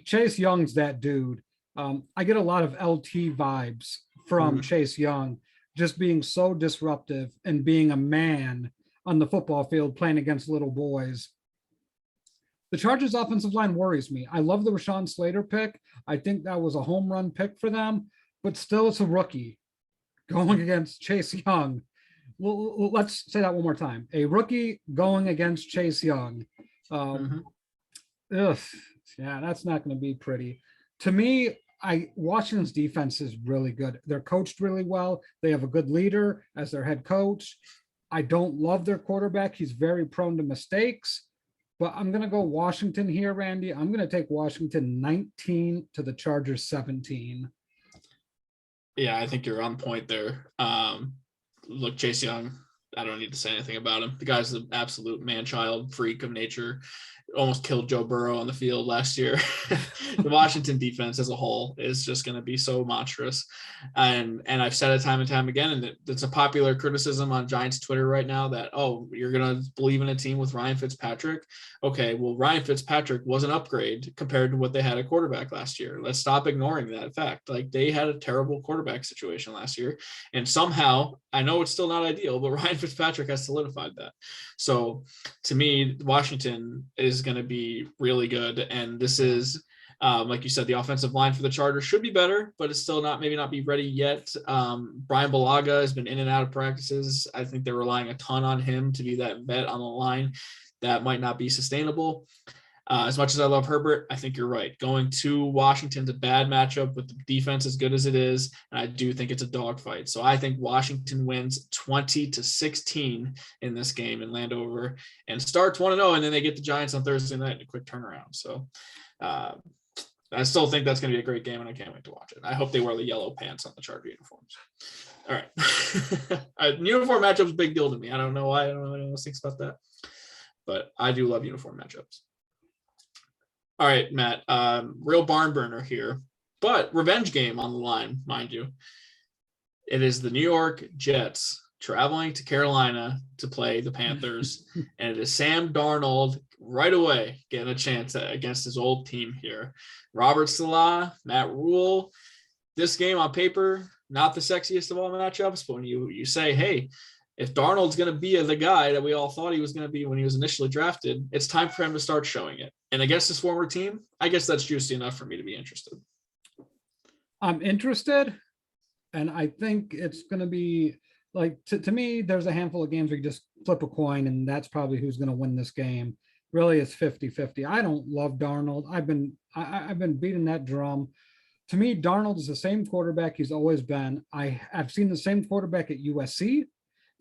Chase Young's that dude. I get a lot of LT vibes from Chase Young, just being so disruptive and being a man on the football field playing against little boys. The Chargers offensive line worries me. I love the Rashawn Slater pick. I think that was a home run pick for them, but still it's a rookie going against Chase Young. Well, let's say that one more time. A rookie going against Chase Young. Yeah, that's not going to be pretty. To me, Washington's defense is really good. They're coached really well. They have a good leader as their head coach. I don't love their quarterback. He's very prone to mistakes, but I'm going to go Washington here, Randy. I'm going to take Washington 19 to the Chargers 17. Yeah, I think you're on point there. Look, Chase Young, I don't need to say anything about him. The guy's an absolute man-child freak of nature. Almost killed Joe Burrow on the field last year. The Washington defense as a whole is just going to be so monstrous. And I've said it time and time again, and it's a popular criticism on Giants Twitter right now that, oh, you're going to believe in a team with Ryan Fitzpatrick. Okay, well, Ryan Fitzpatrick was an upgrade compared to what they had at quarterback last year. Let's stop ignoring that fact. Like, they had a terrible quarterback situation last year. And somehow, I know it's still not ideal, but Ryan Fitzpatrick has solidified that. So to me, Washington is going to be really good. And this is, like you said, the offensive line for the Chargers should be better, but it's still maybe not be ready yet. Brian Bulaga has been in and out of practices. I think they're relying a ton on him to be that vet on the line. That might not be sustainable. As much as I love Herbert, I think you're right. Going to Washington's a bad matchup with the defense as good as it is, and I do think it's a dogfight. So I think Washington wins 20-16 in this game in Landover and starts 1-0, and then they get the Giants on Thursday night in a quick turnaround. So I still think that's going to be a great game, and I can't wait to watch it. I hope they wear the yellow pants on the Charger uniforms. All right. Uniform matchups is a big deal to me. I don't know why. I don't know anyone else thinks about that, but I do love uniform matchups. All right, Matt, real barn burner here, but revenge game on the line, mind you. It is the New York Jets traveling to Carolina to play the Panthers, and it is Sam Darnold right away getting a chance against his old team here. Robert Salah, Matt Rule. This game on paper, not the sexiest of all matchups, but when you say, hey, if Darnold's going to be the guy that we all thought he was going to be when he was initially drafted, it's time for him to start showing it. And against his former team, I guess that's juicy enough for me to be interested. I'm interested, and I think it's going to be like, to me, there's a handful of games where you just flip a coin, and that's probably who's going to win this game. Really, it's 50-50. I don't love Darnold. I've been beating that drum. To me, Darnold is the same quarterback he's always been. I've seen the same quarterback at USC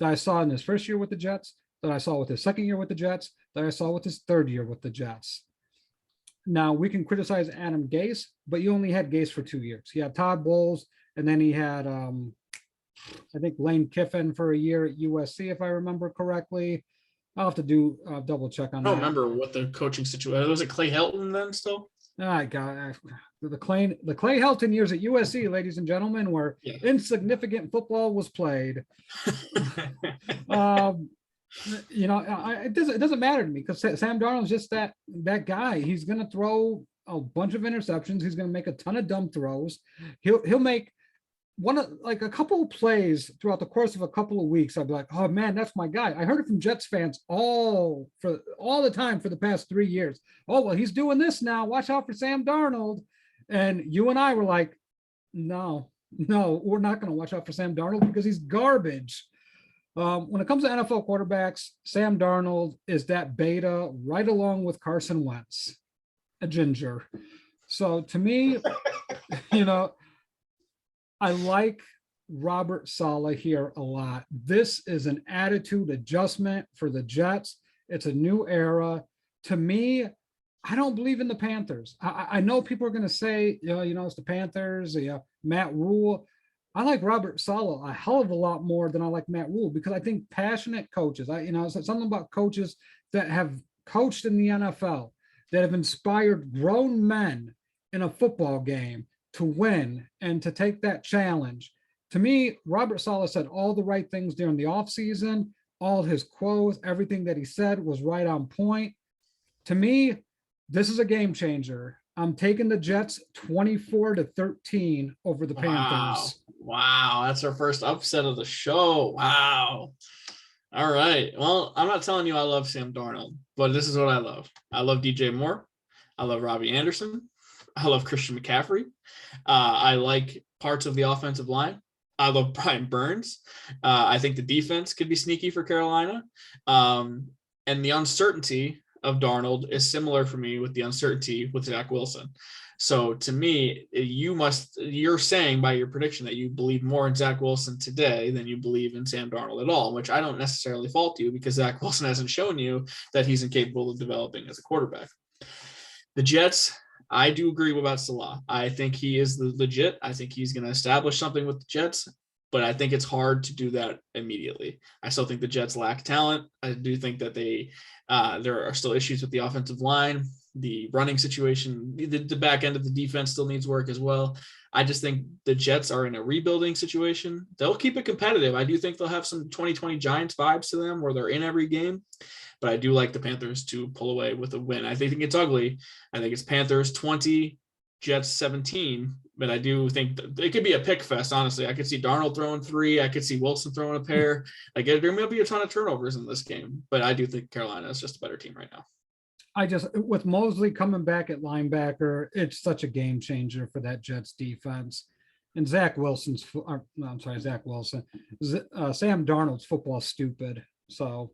that I saw in his first year with the Jets, that I saw with his second year with the Jets, that I saw with his third year with the Jets. Now, we can criticize Adam Gase, but you only had Gase for 2 years. He had Todd Bowles, and then he had, I think, Lane Kiffin for a year at USC, if I remember correctly. I'll have to do double check on I don't that. remember what the coaching situation was. It Clay Helton then still? I got the Clay Helton years at USC, ladies and gentlemen, where insignificant football was played. It doesn't matter to me because Sam Darnold's just that guy. He's going to throw a bunch of interceptions. He's going to make a ton of dumb throws. He'll make a couple of plays throughout the course of a couple of weeks. I'll be like, oh man, that's my guy. I heard it from Jets fans all the time for the past 3 years. Oh, well, he's doing this now. Watch out for Sam Darnold. And you and I were like, no, we're not going to watch out for Sam Darnold because he's garbage. When it comes to NFL quarterbacks, Sam Darnold is that beta right along with Carson Wentz, a ginger. So to me, I like Robert Saleh here a lot. This is an attitude adjustment for the Jets. It's a new era. To me, I don't believe in the Panthers. I know people are going to say, it's the Panthers, Matt Rule. I like Robert Saleh a hell of a lot more than I like Matt Rule because I think passionate coaches, something about coaches that have coached in the NFL, that have inspired grown men in a football game to win and to take that challenge. To me, Robert Saleh said all the right things during the offseason. All his quotes, everything that he said was right on point. To me, this is a game changer. I'm taking the Jets 24-13 over the Panthers. Wow, that's our first upset of the show. Wow. All right. Well, I'm not telling you I love Sam Darnold, but this is what I love. I love DJ Moore. I love Robbie Anderson. I love Christian McCaffrey. I like parts of the offensive line. I love Brian Burns. I think the defense could be sneaky for Carolina. And the uncertainty of Darnold is similar for me with the uncertainty with Zach Wilson. So to me, you're saying by your prediction that you believe more in Zach Wilson today than you believe in Sam Darnold at all, which I don't necessarily fault you because Zach Wilson hasn't shown you that he's incapable of developing as a quarterback. The Jets, I do agree about Salah. I think he is legit. I think he's going to establish something with the Jets, but I think it's hard to do that immediately. I still think the Jets lack talent. I do think that there are still issues with the offensive line, the running situation, the back end of the defense still needs work as well. I just think the Jets are in a rebuilding situation. They'll keep it competitive. I do think they'll have some 2020 Giants vibes to them where they're in every game. But I do like the Panthers to pull away with a win. I think it's ugly. I think it's Panthers 20, Jets 17. But I do think it could be a pick fest, honestly. I could see Darnold throwing 3. I could see Wilson throwing a pair. There may be a ton of turnovers in this game. But I do think Carolina is just a better team right now. With Mosley coming back at linebacker, it's such a game changer for that Jets defense. And Sam Darnold's football stupid. So.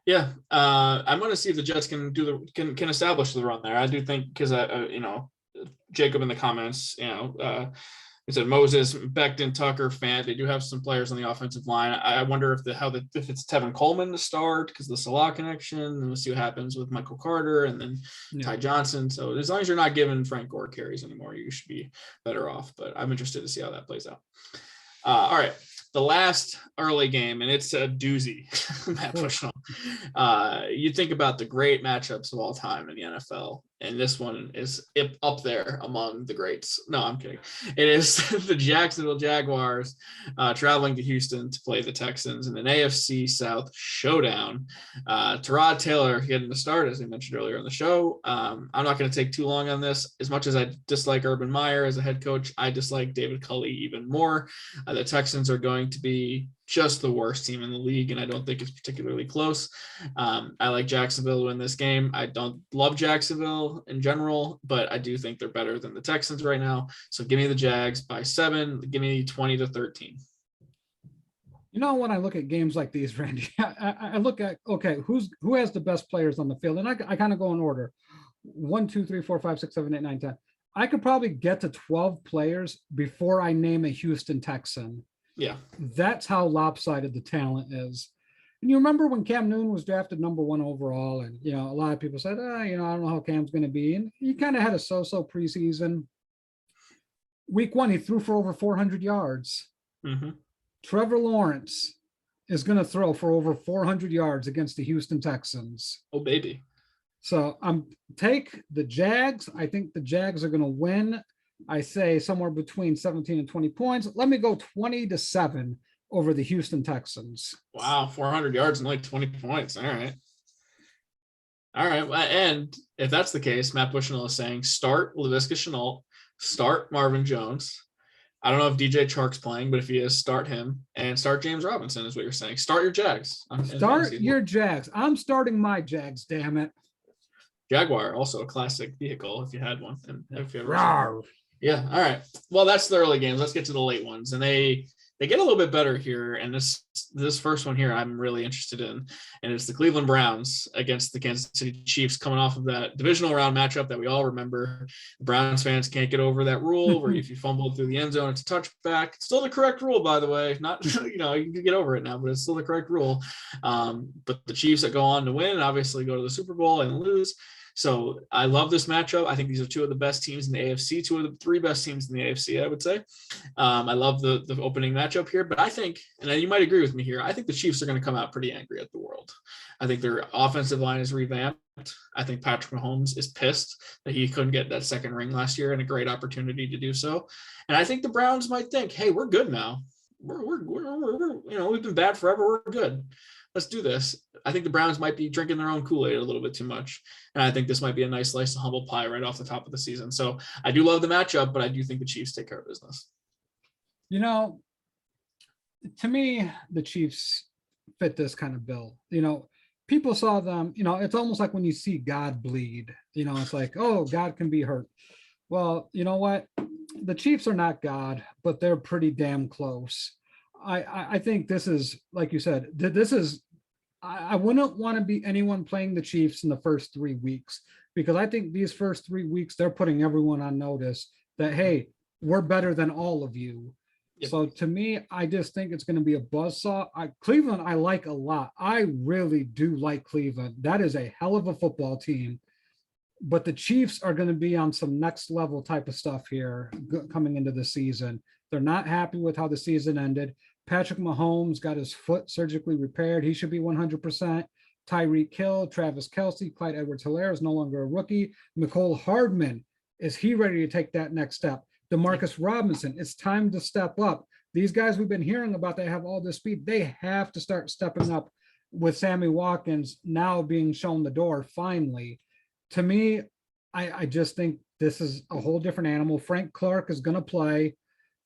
Yeah, I'm going to see if the Jets can can establish the run there. I do think because Jacob in the comments, he said Moses, Becton, Tucker, Fant. They do have some players on the offensive line. I wonder if it's Tevin Coleman to start because of the Salah connection, and we'll see what happens with Michael Carter and then Ty Johnson. So as long as you're not giving Frank Gore carries anymore, you should be better off. But I'm interested to see how that plays out. All right. The last early game, and it's a doozy, Matt Bushnell. You think about the great matchups of all time in the NFL, and this one is up there among the greats. No, I'm kidding. It is the Jacksonville Jaguars traveling to Houston to play the Texans in an AFC South showdown. Tyrod Taylor getting the start, as I mentioned earlier on the show. I'm not going to take too long on this. As much as I dislike Urban Meyer as a head coach, I dislike David Culley even more. The Texans are going to be just the worst team in the league, and I don't think it's particularly close. I like Jacksonville to win this game. I don't love Jacksonville in general, but I do think they're better than the Texans right now. So give me the Jags by 7. Give me 20-13. When I look at games like these, Randy, I look at, okay, who has the best players on the field? And I kind of go in order. 1, 2, 3, 4, 5, 6, 7, 8, 9, 10. I could probably get to 12 players before I name a Houston Texan. Yeah. That's how lopsided the talent is. And you remember when Cam Newton was drafted #1 overall, and a lot of people said, I don't know how Cam's going to be, and he kind of had a so-so preseason. Week 1, he threw for over 400 yards. Mm-hmm. Trevor Lawrence is going to throw for over 400 yards against the Houston Texans. Oh, baby. So take the Jags. I think the Jags are going to win. I say somewhere between 17 and 20 points. Let me go 20-7 over the Houston Texans. Wow, 400 yards and like 20 points. All right. And if that's the case, Matt Bushnell is saying start Laviska Shenault, start Marvin Jones. I don't know if DJ Chark's playing, but if he is, start him and start James Robinson is what you're saying. Start your Jags. Start your Jags. I'm starting my Jags, damn it. Jaguar, also a classic vehicle if you had one. And if you ever Yeah. All right. Well, that's the early games. Let's get to the late ones. And they get a little bit better here. And this first one here, I'm really interested in. And it's the Cleveland Browns against the Kansas City Chiefs, coming off of that divisional round matchup that we all remember. The Browns fans can't get over that rule where if you fumble through the end zone, it's a touchback. It's still the correct rule, by the way. Not, you can get over it now, but it's still the correct rule. But the Chiefs that go on to win, obviously go to the Super Bowl and lose. So I love this matchup. I think these are two of the best teams in the AFC, two of the three best teams in the AFC, I would say. I love the opening matchup here, but I think, and you might agree with me here, I think the Chiefs are going to come out pretty angry at the world. I think their offensive line is revamped. I think Patrick Mahomes is pissed that he couldn't get that second ring last year and a great opportunity to do so. And I think the Browns might think, hey, we're good now. We're we've been bad forever. We're good. Let's do this. I think the Browns might be drinking their own Kool-Aid a little bit too much. And I think this might be a nice slice of humble pie right off the top of the season. So I do love the matchup, but I do think the Chiefs take care of business. To me, the Chiefs fit this kind of bill. People saw them, it's almost like when you see God bleed, it's like, oh, God can be hurt. Well, you know what? The Chiefs are not God, but they're pretty damn close. I think this is, like you said, I wouldn't want to be anyone playing the Chiefs in the first 3 weeks, because I think these first 3 weeks, they're putting everyone on notice that, hey, we're better than all of you. Yep. So to me, I just think it's going to be a buzzsaw. Cleveland, I like a lot. I really do like Cleveland. That is a hell of a football team. But the Chiefs are going to be on some next level type of stuff here coming into the season. They're not happy with how the season ended. Patrick Mahomes got his foot surgically repaired. He should be 100%. Tyreek Hill, Travis Kelce, Clyde Edwards-Helaire is no longer a rookie. Mecole Hardman, is he ready to take that next step? Demarcus Robinson, it's time to step up. These guys we've been hearing about, they have all this speed. They have to start stepping up, with Sammy Watkins now being shown the door finally. To me, I just think this is a whole different animal. Frank Clark is going to play.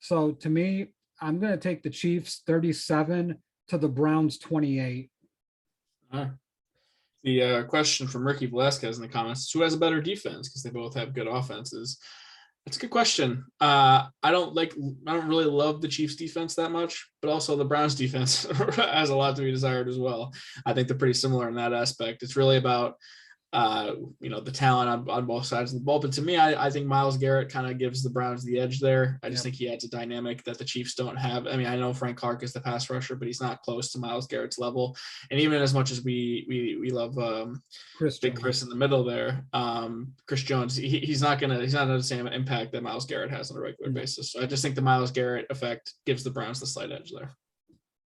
So to me, I'm going to take the Chiefs 37 to the Browns 28. The question from Ricky Velasquez in the comments is, who has a better defense? Because they both have good offenses. That's a good question. I don't really love the Chiefs defense that much, but also the Browns defense has a lot to be desired as well. I think they're pretty similar in that aspect. It's really about the talent on both sides of the ball. But to me, I think Myles Garrett kind of gives the Browns the edge there. I just think he adds a dynamic that the Chiefs don't have. I mean, I know Frank Clark is the pass rusher, but he's not close to Myles Garrett's level. And even as much as we love Chris in the middle there, Chris Jones, he's not the same impact that Myles Garrett has on a regular basis. So I just think the Myles Garrett effect gives the Browns the slight edge there.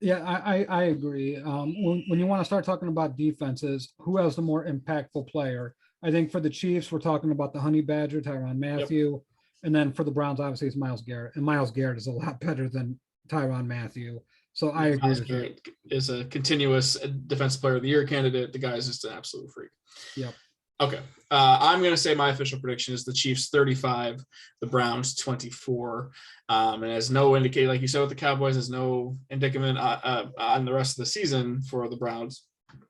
Yeah, I agree. When you want to start talking about defenses, who has the more impactful player? I think for the Chiefs, we're talking about the Honey Badger, Tyrann Mathieu. Yep. And then for the Browns, obviously, it's Myles Garrett. And Myles Garrett is a lot better than Tyrann Mathieu. So I agree. Myles Garrett is a continuous defensive player of the year candidate. The guy is just an absolute freak. Yep. Okay. I'm going to say my official prediction is the Chiefs 35, the Browns 24. And as no indicate, like you said with the Cowboys, there's no indicament on the rest of the season for the Browns.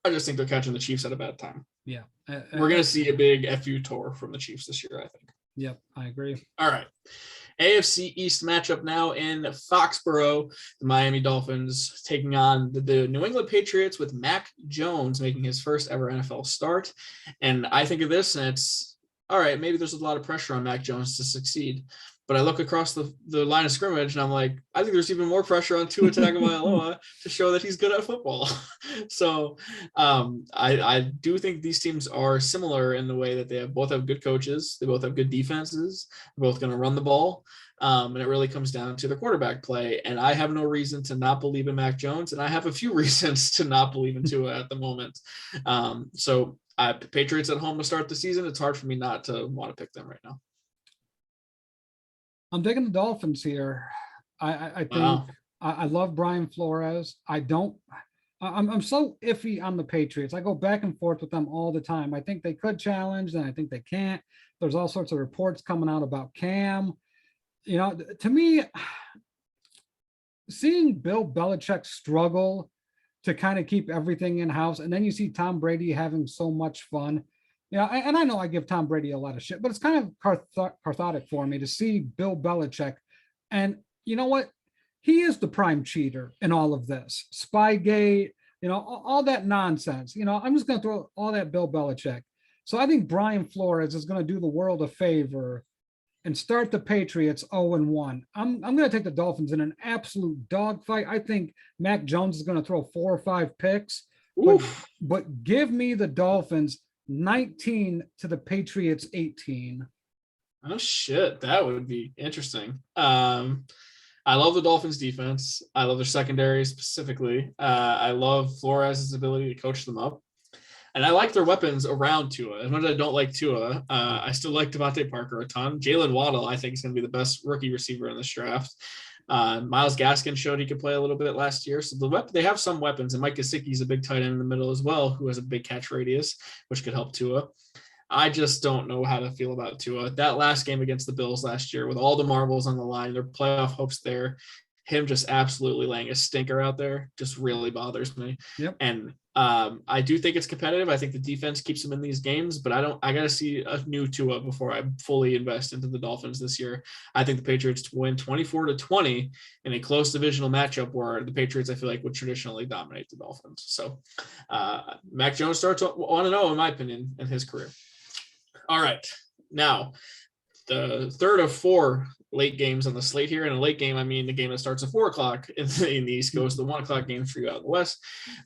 I just think they're catching the Chiefs at a bad time. Yeah. We're going to see a big FU tour from the Chiefs this year, I think. Yep, I agree. All right. AFC East matchup now in Foxborough. The Miami Dolphins taking on the New England Patriots, with Mac Jones making his first ever NFL start. And I think of this, and all right, maybe there's a lot of pressure on Mac Jones to succeed. But I look across the line of scrimmage and I'm like, I think there's even more pressure on Tua Tagovailoa to show that he's good at football. So I do think these teams are similar in the way that they both have good coaches. They both have good defenses. They're both going to run the ball. And it really comes down to the quarterback play. And I have no reason to not believe in Mac Jones. And I have a few reasons to not believe in Tua at the moment. So Patriots at home to start the season. It's hard for me not to want to pick them right now. I'm taking the Dolphins here. I think Wow. I love Brian Flores. I'm so iffy on the Patriots. I go back and forth with them all the time. I think they could challenge, and I think they can't. There's all sorts of reports coming out about Cam. You know, to me, seeing Bill Belichick struggle to kind of keep everything in house, and then you see Tom Brady having so much fun. Yeah, and I know I give Tom Brady a lot of shit, but it's kind of cathartic for me to see Bill Belichick. And you know what? He is the prime cheater in all of this. Spygate, you know, all that nonsense. You know, I'm just going to throw all that Bill Belichick. So I think Brian Flores is going to do the world a favor and start the Patriots 0-1. I'm going to take the Dolphins in an absolute dogfight. I think Mac Jones is going to throw 4 or 5 picks, but give me the Dolphins 19 to the Patriots 18. Oh shit, that would be interesting. I love the Dolphins defense. I love their secondary specifically. I love Flores' ability to coach them up. And I like their weapons around Tua. As much as I don't like Tua, I still like Devontae Parker a ton. Jalen Waddle, I think, is going to be the best rookie receiver in this draft. Myles Gaskin showed he could play a little bit last year. So they have some weapons, and Mike Gesicki is a big tight end in the middle as well, who has a big catch radius, which could help Tua. I just don't know how to feel about Tua. That last game against the Bills last year, with all the marbles on the line, their playoff hopes there, him just absolutely laying a stinker out there just really bothers me. Yep. And I do think it's competitive. I think the defense keeps them in these games, but I got to see a new Tua before I fully invest into the Dolphins this year. I think the Patriots win 24-20 in a close divisional matchup where the Patriots, I feel like, would traditionally dominate the Dolphins. So Mac Jones starts 1-0 in my opinion in his career. All right. Now, the third of 4 late games on the slate here. And a late game, I mean the game that starts at 4:00 in the East Coast, the 1:00 game for you out in the West,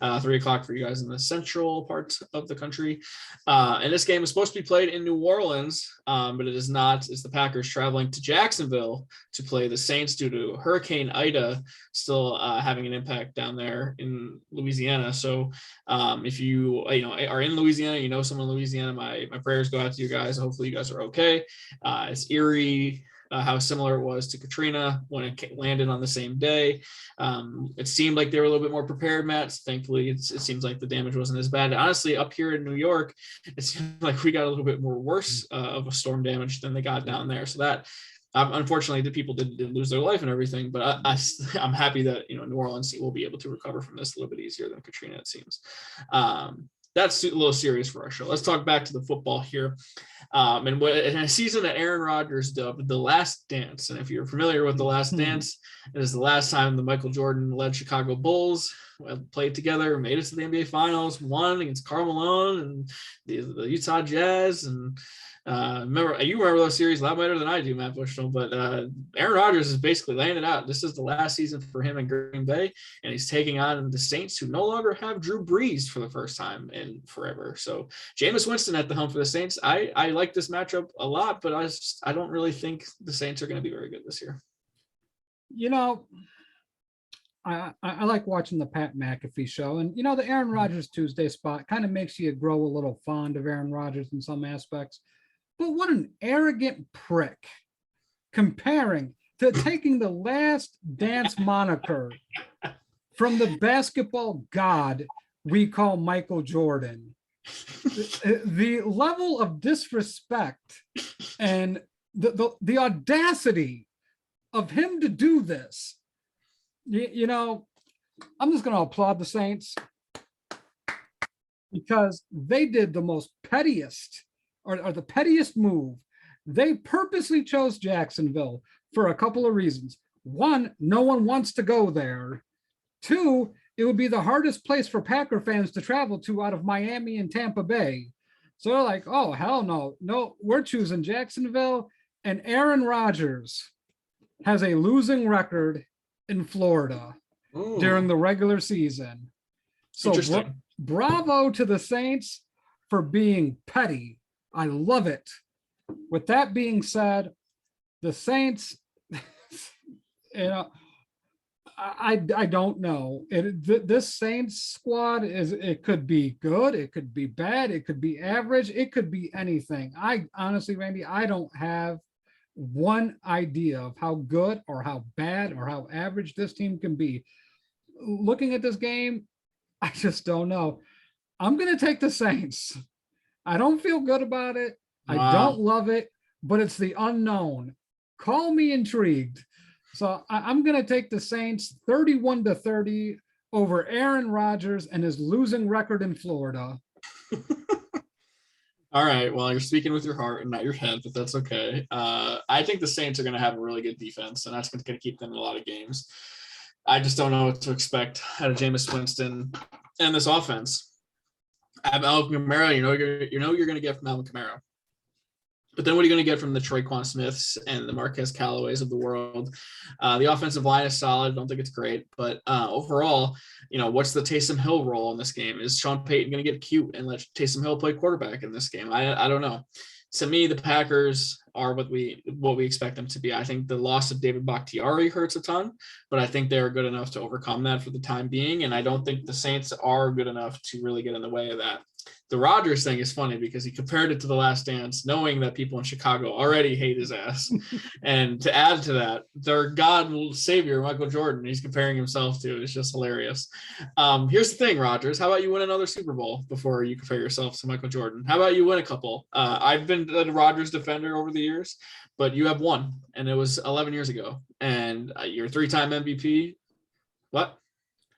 3:00 for you guys in the central parts of the country. And this game is supposed to be played in New Orleans, but it is not. It's the Packers traveling to Jacksonville to play the Saints due to Hurricane Ida still having an impact down there in Louisiana. So if you are in Louisiana, you know someone in Louisiana, my prayers go out to you guys. Hopefully you guys are okay. It's eerie how similar it was to Katrina when it landed on the same day. It seemed like they were a little bit more prepared, Matt. Thankfully, it seems like the damage wasn't as bad. Honestly, up here in New York, it seemed like we got a little bit more worse of a storm damage than they got down there. So that, unfortunately, the people did lose their life and everything. But I'm happy that New Orleans will be able to recover from this a little bit easier than Katrina, it seems. That's a little serious for our show. Let's talk back to the football here. And in a season that Aaron Rodgers dubbed The Last Dance. And if you're familiar with The Last Dance, it is the last time the Michael Jordan-led Chicago Bulls played together, made it to the NBA Finals, won against Karl Malone and the Utah Jazz. And you remember those series a lot better than I do, Matt Bushnell, but Aaron Rodgers is basically laying it out. This is the last season for him in Green Bay, and he's taking on the Saints, who no longer have Drew Brees for the first time in forever. So Jameis Winston at the helm for the Saints. I like this matchup a lot, but I don't really think the Saints are going to be very good this year. I like watching the Pat McAfee show, and the Aaron Rodgers Tuesday spot kind of makes you grow a little fond of Aaron Rodgers in some aspects. But what an arrogant prick comparing to taking the Last Dance moniker from the basketball god we call Michael Jordan. The level of disrespect and the audacity of him to do this. I'm just going to applaud the Saints because they did the most pettiest or the pettiest move. They purposely chose Jacksonville for a couple of reasons. One, no one wants to go there. Two, it would be the hardest place for Packer fans to travel to out of Miami and Tampa Bay. So they're like, oh, hell no. No, we're choosing Jacksonville. And Aaron Rodgers has a losing record in Florida during the regular season. So Interesting. bravo to the Saints for being petty. I love it. With that being said, the Saints, I don't know. This Saints squad it could be good, it could be bad, it could be average, it could be anything. I honestly, Randy, I don't have one idea of how good or how bad or how average this team can be. Looking at this game, I just don't know. I'm going to take the Saints. I don't feel good about it. Wow. I don't love it, but it's the unknown. Call me intrigued. So I'm going to take the Saints 31-30 over Aaron Rodgers and his losing record in Florida. All right. Well, you're speaking with your heart and not your head, but that's okay. I think the Saints are going to have a really good defense, and that's going to keep them in a lot of games. I just don't know what to expect out of Jameis Winston and this offense. I have Alvin Kamara. You're going to get from Alvin Kamara. But then what are you going to get from the Roquan Smiths and the Marquez Callaways of the world? The offensive line is solid. I don't think it's great. But overall, what's the Taysom Hill role in this game? Is Sean Payton going to get cute and let Taysom Hill play quarterback in this game? I don't know. To me, the Packers are what we expect them to be. I think the loss of David Bakhtiari hurts a ton, but I think they're good enough to overcome that for the time being. And I don't think the Saints are good enough to really get in the way of that. The Rodgers thing is funny because he compared it to The Last Dance, knowing that people in Chicago already hate his ass. And to add to that, their God savior, Michael Jordan, he's comparing himself to. It's just hilarious. Here's the thing, Rodgers. How about you win another Super Bowl before you compare yourself to Michael Jordan? How about you win a couple? I've been a Rodgers defender over the years, but you have one, and it was 11 years ago. And you're a 3-time MVP. What?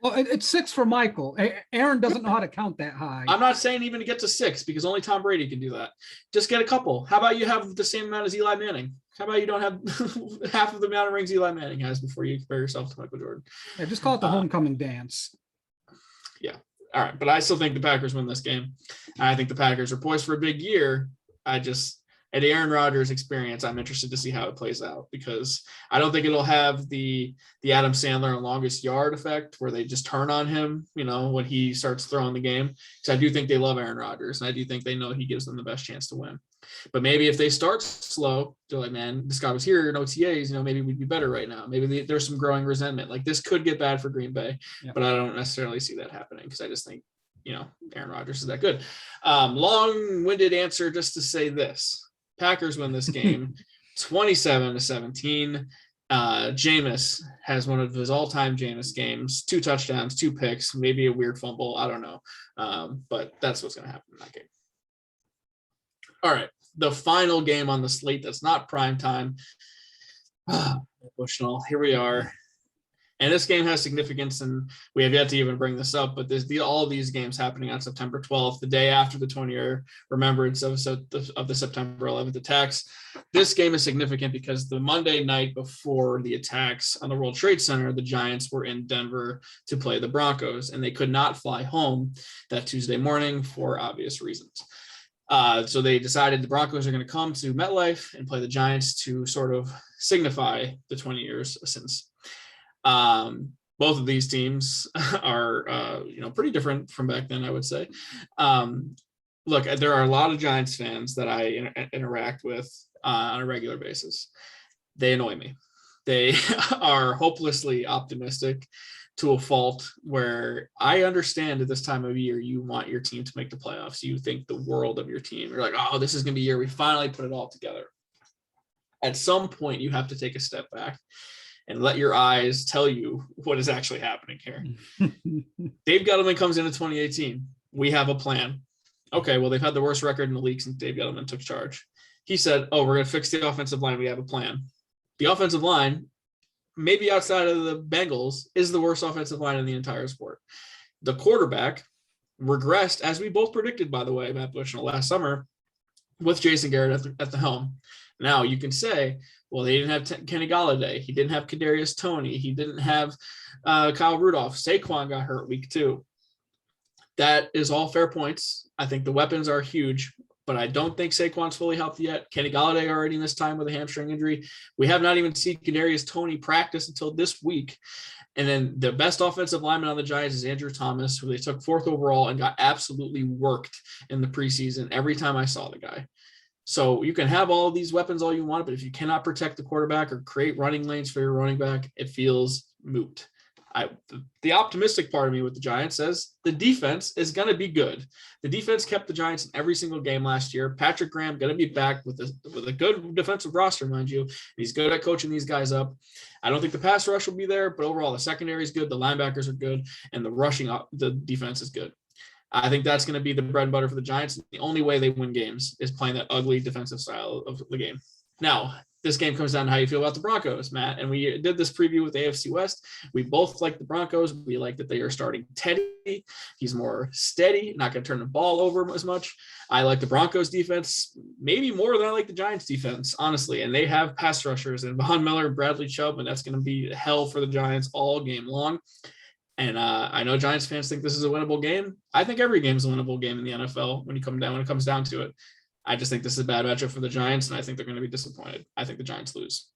Well, it's 6 for Michael. Aaron doesn't know how to count that high. I'm not saying even to get to 6 because only Tom Brady can do that. Just get a couple. How about you have the same amount as Eli Manning? How about you don't have half of the amount of rings Eli Manning has before you compare yourself to Michael Jordan? Yeah, just call it the homecoming dance. Yeah. All right. But I still think the Packers win this game. I think the Packers are poised for a big year. At Aaron Rodgers experience, I'm interested to see how it plays out because I don't think it'll have the Adam Sandler longest yard effect where they just turn on him, when he starts throwing the game. Because I do think they love Aaron Rodgers, and I do think they know he gives them the best chance to win. But maybe if they start slow, they're like, man, this guy was here in OTAs, maybe we'd be better right now. Maybe there's some growing resentment. Like this could get bad for Green Bay, but I don't necessarily see that happening because I just think, Aaron Rodgers is that good. Long-winded answer just to say this. Packers win this game 27-17. Jameis has one of his all-time Jameis games, 2 touchdowns, 2 picks, maybe a weird fumble. I don't know. But that's what's going to happen in that game. All right. The final game on the slate that's not prime time. Emotional. Here we are. And this game has significance, and we have yet to even bring this up, but all of these games happening on September 12th, the day after the 20-year remembrance of the September 11th attacks. This game is significant because the Monday night before the attacks on the World Trade Center, the Giants were in Denver to play the Broncos, and they could not fly home that Tuesday morning for obvious reasons. So they decided the Broncos are going to come to MetLife and play the Giants to sort of signify the 20 years since. Both of these teams are, pretty different from back then, I would say. Look, there are a lot of Giants fans that I interact with on a regular basis. They annoy me. They are hopelessly optimistic to a fault where I understand at this time of year, you want your team to make the playoffs. You think the world of your team. You're like, oh, this is going to be a year we finally put it all together. At some point, you have to take a step back and let your eyes tell you what is actually happening here. Dave Gettleman comes in 2018. We have a plan. Okay, well, they've had the worst record in the league since Dave Gettleman took charge. He said, we're going to fix the offensive line. We have a plan. The offensive line, maybe outside of the Bengals, is the worst offensive line in the entire sport. The quarterback regressed, as we both predicted, by the way, Matt Bushnell, last summer, with Jason Garrett at the helm. Now, you can say, well, they didn't have Kenny Golladay. He didn't have Kadarius Toney. He didn't have Kyle Rudolph. Saquon got hurt week 2. That is all fair points. I think the weapons are huge. but I don't think Saquon's fully healthy yet. Kenny Golladay already missed time with a hamstring injury. We have not even seen Kadarius Toney practice until this week. And then the best offensive lineman on the Giants is Andrew Thomas, who they took 4th overall and got absolutely worked in the preseason every time I saw the guy. So you can have all of these weapons all you want, but if you cannot protect the quarterback or create running lanes for your running back, it feels moot. The optimistic part of me with the Giants says the defense is going to be good. The defense kept the Giants in every single game last year. Patrick Graham going to be back with a good defensive roster, mind you. He's good at coaching these guys up. I don't think the pass rush will be there, but overall the secondary is good, the linebackers are good, and the defense is good. I think that's going to be the bread and butter for the Giants. The only way they win games is playing that ugly defensive style of the game. Now, this game comes down to how you feel about the Broncos, Matt. And we did this preview with the AFC West. We both like the Broncos. We like that they are starting Teddy. He's more steady, not going to turn the ball over as much. I like the Broncos defense maybe more than I like the Giants defense, honestly. And they have pass rushers and Von Miller, Bradley Chubb, and that's going to be hell for the Giants all game long. And I know Giants fans think this is a winnable game. I think every game is a winnable game in the NFL when it comes down to it. I just think this is a bad matchup for the Giants, and I think they're going to be disappointed. I think the Giants lose.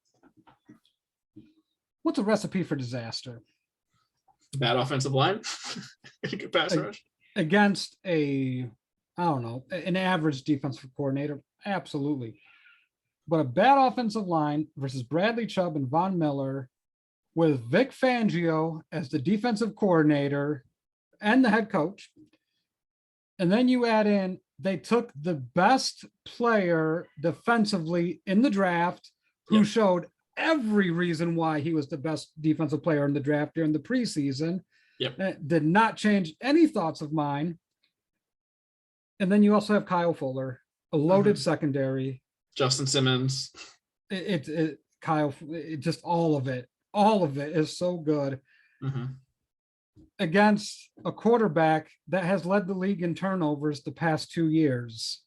What's a recipe for disaster? Bad offensive line, good pass rush against an average defensive coordinator. Absolutely, but a bad offensive line versus Bradley Chubb and Von Miller, with Vic Fangio as the defensive coordinator and the head coach, and then you add in. They took the best player defensively in the draft, who showed every reason why he was the best defensive player in the draft during the preseason. Did not change any thoughts of mine. And then you also have Kyle Fuller, a loaded secondary. Justin Simmons. Kyle, just all of it is so good. Against a quarterback that has led the league in turnovers the past 2 years.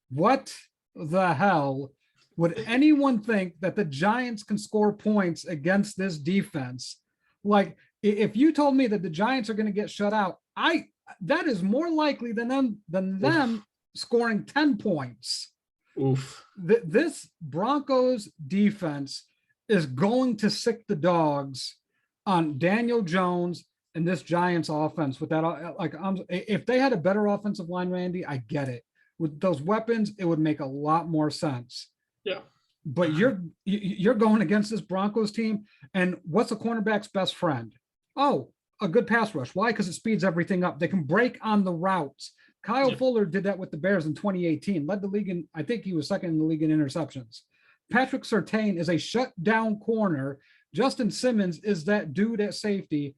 What the hell would anyone think that the Giants can score points against this defense? Like, if you told me that the Giants are going to get shut out, that is more likely than them scoring 10 points. Oof. This Broncos defense is going to sick the dogs on Daniel Jones and this Giants offense. With that, if they had a better offensive line, Randy, I get it. With those weapons, it would make a lot more sense. Yeah. But you're going against this Broncos team, and what's a cornerback's best friend? Oh, a good pass rush. Why? Because it speeds everything up. They can break on the routes. Kyle Fuller did that with the Bears in 2018, led the league in, I think he was second in the league in interceptions. Patrick Surtain is a shutdown corner. Justin Simmons is that dude at safety.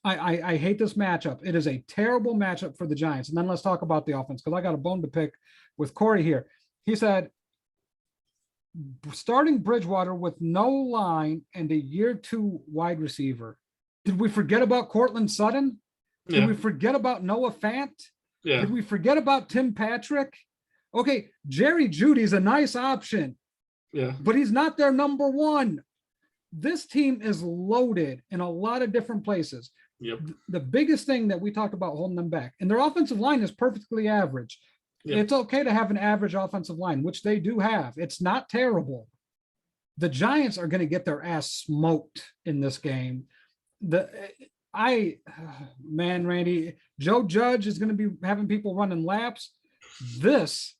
I hate this matchup. It is a terrible matchup for the Giants. And then let's talk about the offense, because I got a bone to pick with Corey here. He said, starting Bridgewater with no line and a year 2 wide receiver. Did we forget about Cortland Sutton? Did we forget about Noah Fant? Did we forget about Tim Patrick? Okay, Jerry Jeudy's a nice option. But he's not their number one. This team is loaded in a lot of different places. The biggest thing that we talked about holding them back, and their offensive line is perfectly average. It's okay to have an average offensive line, which they do have. It's not terrible. The Giants are going to get their ass smoked in this game. Randy, Joe Judge is going to be having people running laps. This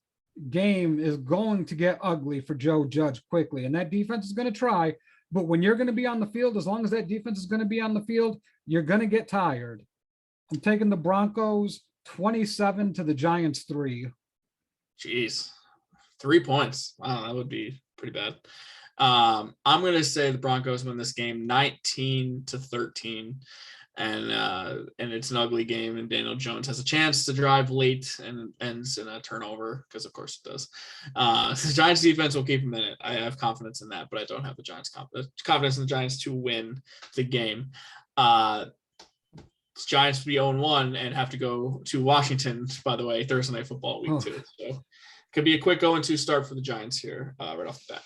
game is going to get ugly for Joe Judge quickly, and that defense is going to try. But when you're going to be on the field, as long as that defense is going to be on the field, you're going to get tired. I'm taking the Broncos 27 to the Giants 3. Jeez, 3 points. Wow, that would be pretty bad. I'm going to say the Broncos win this game 19-13. And it's an ugly game, and Daniel Jones has a chance to drive late and ends in a turnover, because of course it does. The Giants defense will keep him in it. I have confidence in that, but I don't have the Giants confidence in the Giants to win the game. Giants will be 0-1 and have to go to Washington, by the way, Thursday Night Football week 2. So could be a quick 0-2 start for the Giants here right off the bat.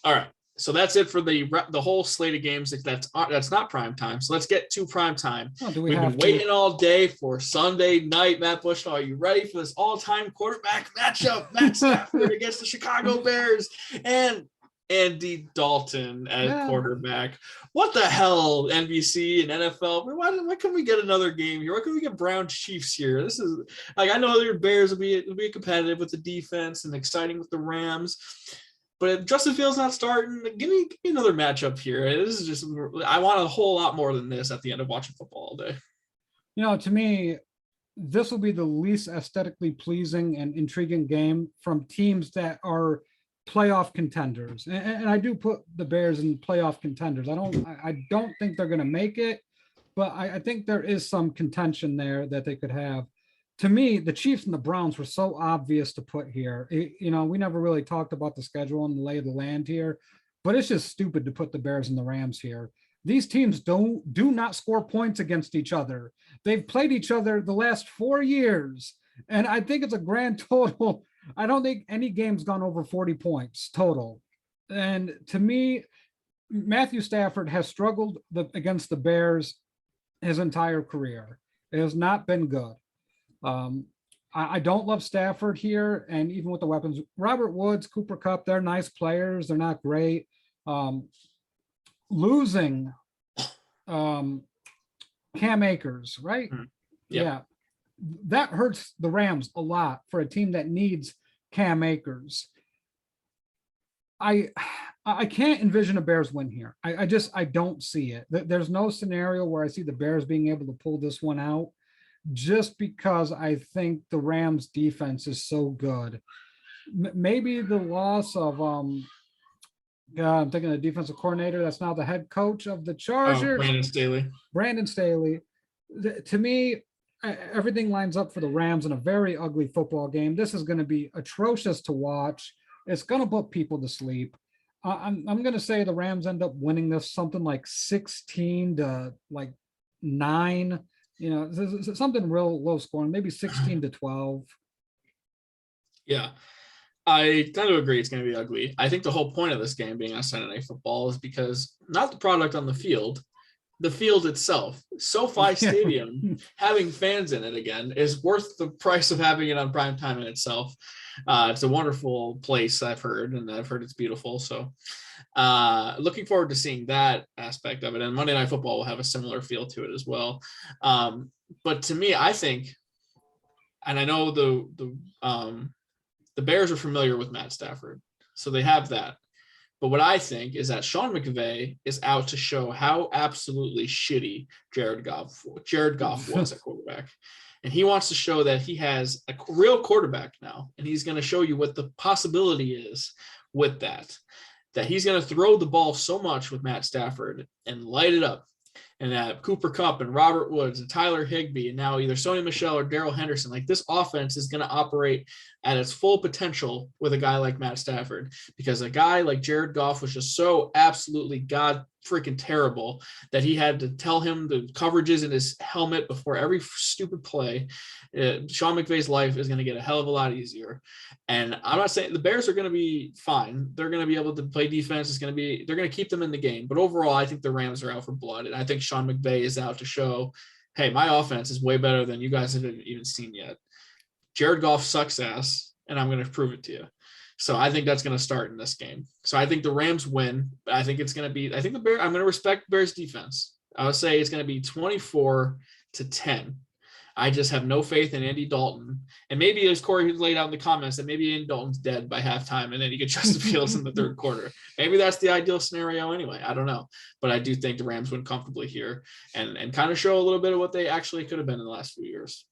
All right. So that's it for the whole slate of games that's not prime time. So let's get to prime time. Oh, We've been waiting all day for Sunday night. Matt Bushnell, are you ready for this all-time quarterback matchup? Matt Stafford against the Chicago Bears and Andy Dalton at quarterback. What the hell, NBC and NFL? Why couldn't we get another game here? Why couldn't we get Browns Chiefs here? This is like, I know your Bears will be competitive with the defense and exciting with the Rams. But if Justin Fields not starting, give me another matchup here. This is just, I want a whole lot more than this at the end of watching football all day. To me, this will be the least aesthetically pleasing and intriguing game from teams that are playoff contenders. And I do put the Bears in playoff contenders. I don't think they're going to make it, but I think there is some contention there that they could have. To me, the Chiefs and the Browns were so obvious to put here. We never really talked about the schedule and the lay of the land here, but it's just stupid to put the Bears and the Rams here. These teams do not score points against each other. They've played each other the last 4 years, and I think it's a grand total. I don't think any game's gone over 40 points total. And to me, Matthew Stafford has struggled against the Bears his entire career. It has not been good. I don't love Stafford here, and even with the weapons, Robert Woods, Cooper Kupp, they're nice players. They're not great. Losing Cam Akers, right? Yeah. That hurts the Rams a lot for a team that needs Cam Akers. I can't envision a Bears win here. I don't see it. There's no scenario where I see the Bears being able to pull this one out, just because I think the Rams defense is so good. Maybe the loss of I'm thinking the defensive coordinator that's now the head coach of the Chargers, Brandon Staley. To me, everything lines up for the Rams in a very ugly football game. This is going to be atrocious to watch. It's going to put people to sleep. I'm going to say the Rams end up winning this something like 16 to like 9. Something real low scoring, maybe 16 to 12. Yeah, I kind of agree. It's going to be ugly. I think the whole point of this game being on Sunday Night Football is because not the product on the field itself. SoFi Stadium, having fans in it again, is worth the price of having it on prime time in itself. It's a wonderful place, I've heard, and I've heard it's beautiful. So looking forward to seeing that aspect of it. And Monday Night Football will have a similar feel to it as well. But to me, I think, and I know the Bears are familiar with Matt Stafford, so they have that. But what I think is that Sean McVay is out to show how absolutely shitty Jared Goff was at quarterback. And he wants to show that he has a real quarterback now. And he's going to show you what the possibility is with that he's going to throw the ball so much with Matt Stafford and light it up. And that Cooper Kupp and Robert Woods and Tyler Higbee and now either Sony Michel or Darrell Henderson, like this offense is going to operate at its full potential with a guy like Matt Stafford, because a guy like Jared Goff was just so absolutely god freaking terrible that he had to tell him the coverages in his helmet before every stupid play. Sean McVay's life is going to get a hell of a lot easier. And I'm not saying the Bears are going to be fine. They're going to be able to play defense. They're going to keep them in the game. But overall, I think the Rams are out for blood. And I think Sean McVay is out to show, hey, my offense is way better than you guys have even seen yet. Jared Goff sucks ass, and I'm going to prove it to you. So I think that's going to start in this game. So I think the Rams win, but I think it's going to be, I'm going to respect Bears defense. I would say it's going to be 24-10. I just have no faith in Andy Dalton. And maybe as Corey laid out in the comments that maybe Andy Dalton's dead by halftime and then you get Justin Fields in the third quarter. Maybe that's the ideal scenario anyway. I don't know. But I do think the Rams win comfortably here and kind of show a little bit of what they actually could have been in the last few years.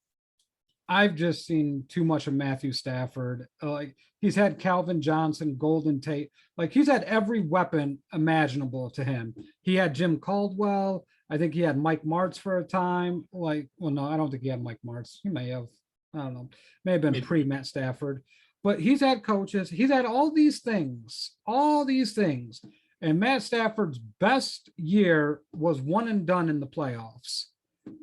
I've just seen too much of Matthew Stafford. Like he's had Calvin Johnson, Golden Tate. Like he's had every weapon imaginable to him. He had Jim Caldwell. I think he had Mike Martz for a time. Like, well, no, I don't think he had Mike Martz. He may have. I don't know. May have been pre-Matt Stafford. But he's had coaches. He's had all these things. And Matt Stafford's best year was one and done in the playoffs.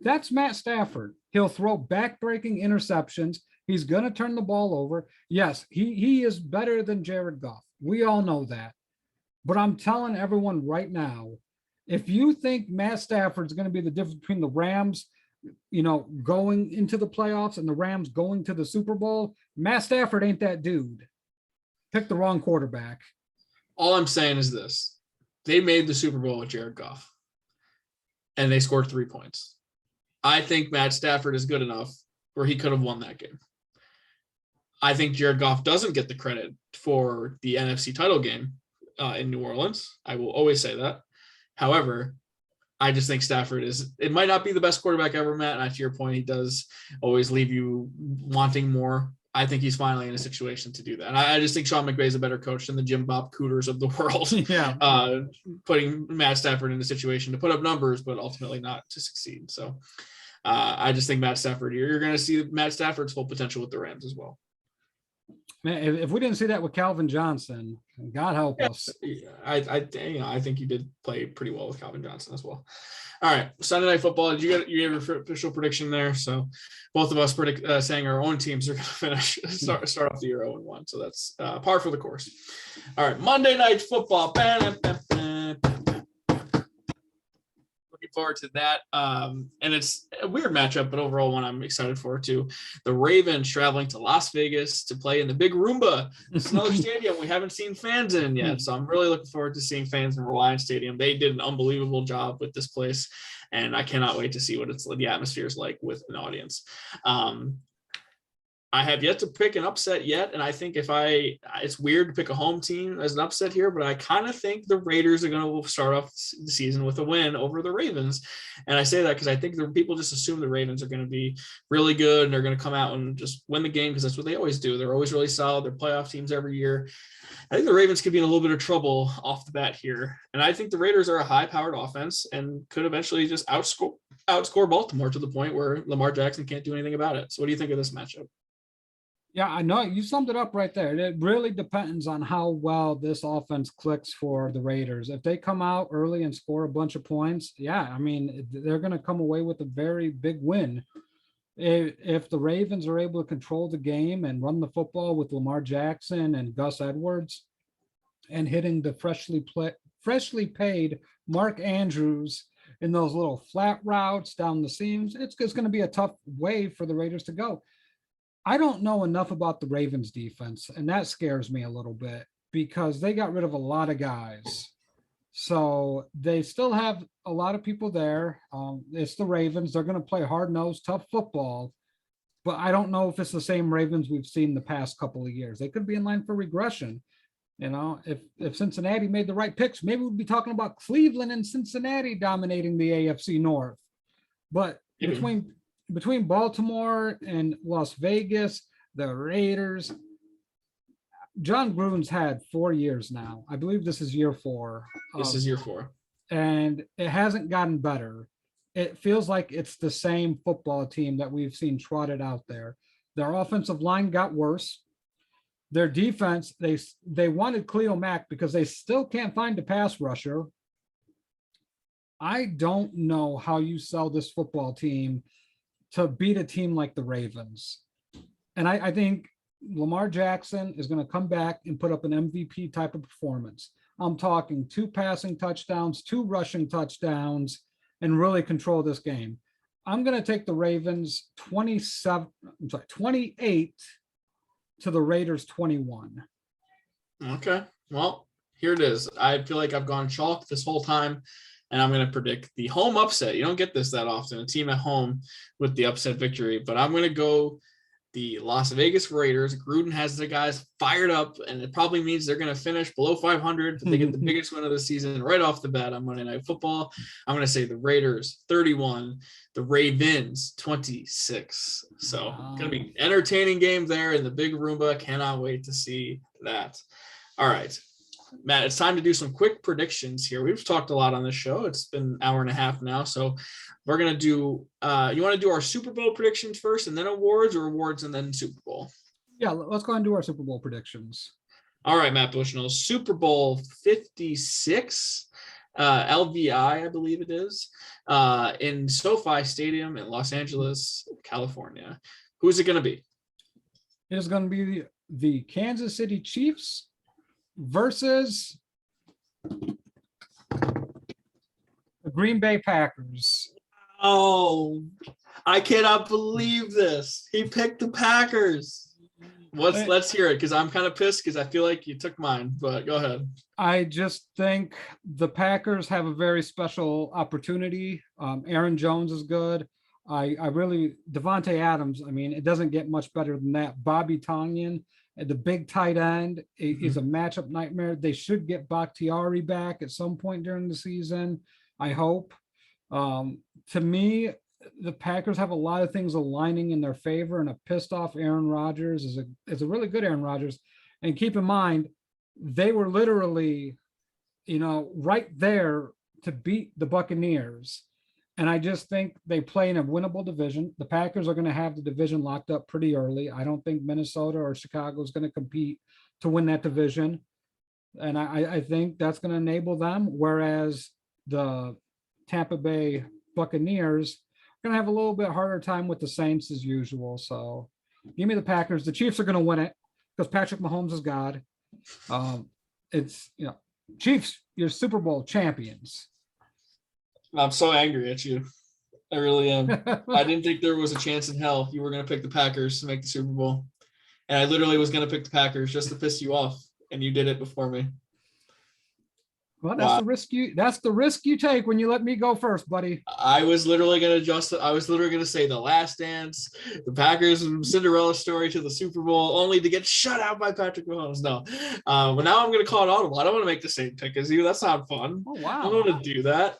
That's Matt Stafford. He'll throw back-breaking interceptions. He's going to turn the ball over. Yes, he is better than Jared Goff. We all know that. But I'm telling everyone right now, if you think Matt Stafford's going to be the difference between the Rams, going into the playoffs and the Rams going to the Super Bowl, Matt Stafford ain't that dude. Pick the wrong quarterback. All I'm saying is this. They made the Super Bowl with Jared Goff, and they scored 3 points. I think Matt Stafford is good enough where he could have won that game. I think Jared Goff doesn't get the credit for the NFC title game in New Orleans. I will always say that. However, I just think Stafford it might not be the best quarterback ever, Matt. And to your point, he does always leave you wanting more. I think he's finally in a situation to do that. And I just think Sean McVay is a better coach than the Jim Bob Cooters of the world. Yeah. Putting Matt Stafford in a situation to put up numbers, but ultimately not to succeed. So I just think Matt Stafford, you're going to see Matt Stafford's full potential with the Rams as well. Man, if we didn't see that with Calvin Johnson, God help us. I think you did play pretty well with Calvin Johnson as well. All right, Sunday Night Football. You gave your official prediction there, so both of us saying our own teams are going to start off the year 0-1. So that's par for the course. All right, Monday Night Football. Looking forward to that. And it's a weird matchup, but overall one I'm excited for too. The Ravens traveling to Las Vegas to play in the Big Roomba. It's another stadium we haven't seen fans in yet. So I'm really looking forward to seeing fans in Reliance Stadium. They did an unbelievable job with this place, and I cannot wait to see what the atmosphere is like with an audience. I have yet to pick an upset yet, and I think it's weird to pick a home team as an upset here, but I kind of think the Raiders are going to start off the season with a win over the Ravens. And I say that because I think the people just assume the Ravens are going to be really good and they're going to come out and just win the game because that's what they always do. They're always really solid. They're playoff teams every year. I think the Ravens could be in a little bit of trouble off the bat here. And I think the Raiders are a high-powered offense and could eventually just outscore Baltimore to the point where Lamar Jackson can't do anything about it. So what do you think of this matchup? Yeah, I know you summed it up right there. It really depends on how well this offense clicks for the Raiders. If they come out early and score a bunch of points, yeah, I mean, they're going to come away with a very big win. If the Ravens are able to control the game and run the football with Lamar Jackson and Gus Edwards and hitting the freshly paid Mark Andrews in those little flat routes down the seams, it's going to be a tough way for the Raiders to go. I don't know enough about the Ravens defense, and that scares me a little bit because they got rid of a lot of guys. So they still have a lot of people there. It's the Ravens. They're going to play hard-nosed, tough football, but I don't know if it's the same Ravens we've seen the past couple of years. They could be in line for regression. If Cincinnati made the right picks, maybe we'd be talking about Cleveland and Cincinnati dominating the AFC North. But between Baltimore and Las Vegas, the Raiders, John Gruden's had 4 years now. I believe this is year 4. This is year 4. And it hasn't gotten better. It feels like it's the same football team that we've seen trotted out there. Their offensive line got worse. Their defense, they wanted Cleo Mack because they still can't find a pass rusher. I don't know how you sell this football team to beat a team like the Ravens. And I think Lamar Jackson is going to come back and put up an MVP type of performance. I'm talking 2 passing touchdowns, 2 rushing touchdowns, and really control this game. I'm going to take the Ravens 28 to the Raiders 21. Okay. Well, here it is. I feel like I've gone chalk this whole time. And I'm going to predict the home upset. You don't get this that often, a team at home with the upset victory. But I'm going to go the Las Vegas Raiders. Gruden has the guys fired up, and it probably means they're going to finish below 500, but they get the biggest win of the season right off the bat on Monday Night Football. I'm going to say the Raiders 31, the Ravens 26. So going to be an entertaining game there in the Big Roomba. Cannot wait to see that. All right. Matt, it's time to do some quick predictions here. We've talked a lot on this show. It's been an hour and a half now. So we're going to do, you want to do our Super Bowl predictions first and then awards, or awards and then Super Bowl? Yeah, let's go ahead and do our Super Bowl predictions. All right, Matt Bushnell, Super Bowl 56, LVI, I believe it is, in SoFi Stadium in Los Angeles, California. Who's it going to be? It is going to be the Kansas City Chiefs versus The Green Bay Packers. Oh, I cannot believe this. He picked the Packers. Let's hear it, because I'm kind of pissed because I feel like you took mine, but go ahead. I just think the Packers have a very special opportunity. Aaron Jones is good. I really, Devontae Adams, I mean, it doesn't get much better than that. Bobby Tonyan, the big tight end, is a matchup nightmare. They should get Bakhtiari back at some point during the season, I hope. To me, the Packers have a lot of things aligning in their favor, and a pissed off Aaron Rodgers is a really good Aaron Rodgers. And keep in mind, they were literally, right there to beat the Buccaneers. And I just think they play in a winnable division. The Packers are going to have the division locked up pretty early. I don't think Minnesota or Chicago is going to compete to win that division. And I think that's going to enable them. Whereas the Tampa Bay Buccaneers are going to have a little bit harder time with the Saints as usual. So give me the Packers. The Chiefs are going to win it because Patrick Mahomes is God. It's, Chiefs, you're Super Bowl champions. I'm so angry at you. I really am. I didn't think there was a chance in hell you were going to pick the Packers to make the Super Bowl. And I literally was going to pick the Packers just to piss you off. And you did it before me. Well, that's the risk you take when you let me go first, buddy. I was literally going to say the Last Dance, the Packers Cinderella story to the Super Bowl, only to get shut out by Patrick Mahomes. No, but now I'm going to call it audible. I don't want to make the same pick as you. That's not fun. Oh wow! I don't want to do that.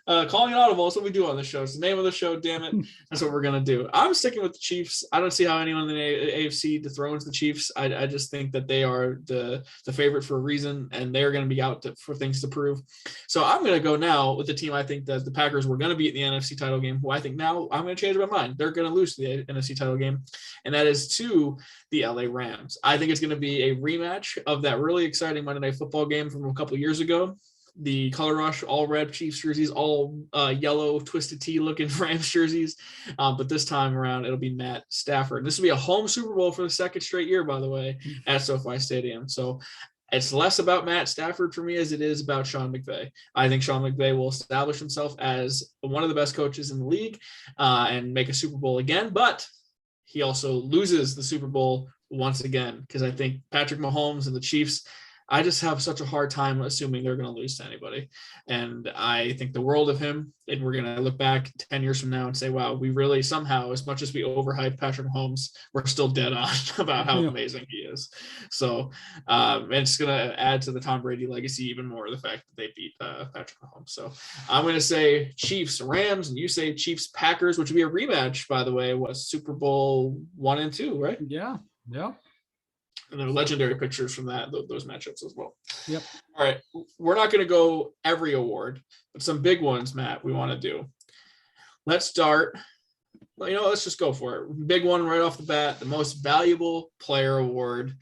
Calling it audible is what we do on the show. It's the name of the show. Damn it, that's what we're going to do. I'm sticking with the Chiefs. I don't see how anyone in the AFC dethrones the Chiefs. I just think that they are the favorite for a reason, and they're going to be out for things to prove. So I'm going to go now with the team I think that the Packers were going to be in the NFC title game, who I think now I'm going to change my mind. They're going to lose the NFC title game, and that is to the LA Rams. I think it's going to be a rematch of that really exciting Monday Night Football game from a couple of years ago. The color rush, all red Chiefs jerseys, all yellow twisted T looking Rams jerseys. But this time around, it'll be Matt Stafford. This will be a home Super Bowl for the second straight year, by the way, at SoFi Stadium. So it's less about Matt Stafford for me as it is about Sean McVay. I think Sean McVay will establish himself as one of the best coaches in the league and make a Super Bowl again. But he also loses the Super Bowl once again because I think Patrick Mahomes and the Chiefs, I just have such a hard time assuming they're going to lose to anybody. And I think the world of him, and we're going to look back 10 years from now and say, wow, we really somehow, as much as we overhype Patrick Mahomes, we're still dead on about how amazing he is. So and it's going to add to the Tom Brady legacy even more, the fact that they beat Patrick Mahomes. So I'm going to say Chiefs, Rams, and you say Chiefs, Packers, which would be a rematch, by the way, was Super Bowl 1 and 2, right? Yeah. And there are legendary pictures from those matchups as well. Yep. All right. We're not going to go every award, but some big ones, Matt, we want to do. Let's start. Let's just go for it. Big one right off the bat, the most valuable player award.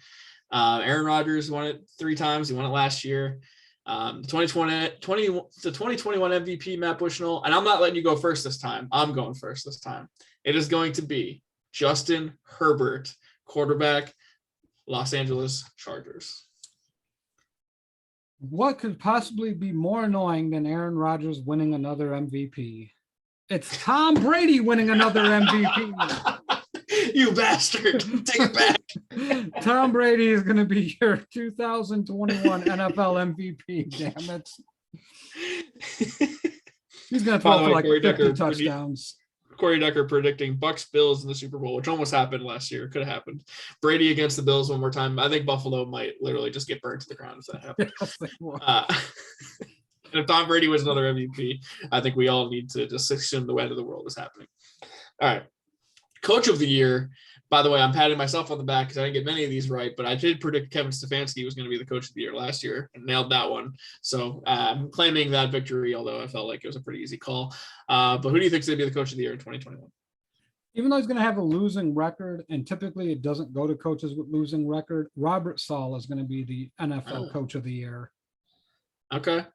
Aaron Rodgers won it 3 times. He won it last year. The 2021 MVP, Matt Bushnell. And I'm not letting you go first this time. I'm going first this time. It is going to be Justin Herbert, quarterback, Los Angeles Chargers. What could possibly be more annoying than Aaron Rodgers winning another MVP? It's Tom Brady winning another MVP. You bastard. Take it back. Tom Brady is going to be your 2021 NFL MVP. Damn it. He's going to throw for like 50 touchdowns. Corey Decker predicting Bucs Bills in the Super Bowl, which almost happened last year. Could have happened. Brady against the Bills one more time. I think Buffalo might literally just get burned to the ground if that happens. And if Tom Brady was another MVP, I think we all need to just assume the end of the world is happening. All right. Coach of the year. By the way, I'm patting myself on the back because I didn't get many of these right, but I did predict Kevin Stefanski was going to be the coach of the year last year and nailed that one. So I'm claiming that victory, although I felt like it was a pretty easy call. But who do you think is going to be the coach of the year in 2021? Even though he's going to have a losing record, and typically it doesn't go to coaches with losing record, Robert Saleh is going to be the NFL coach of the year. Okay.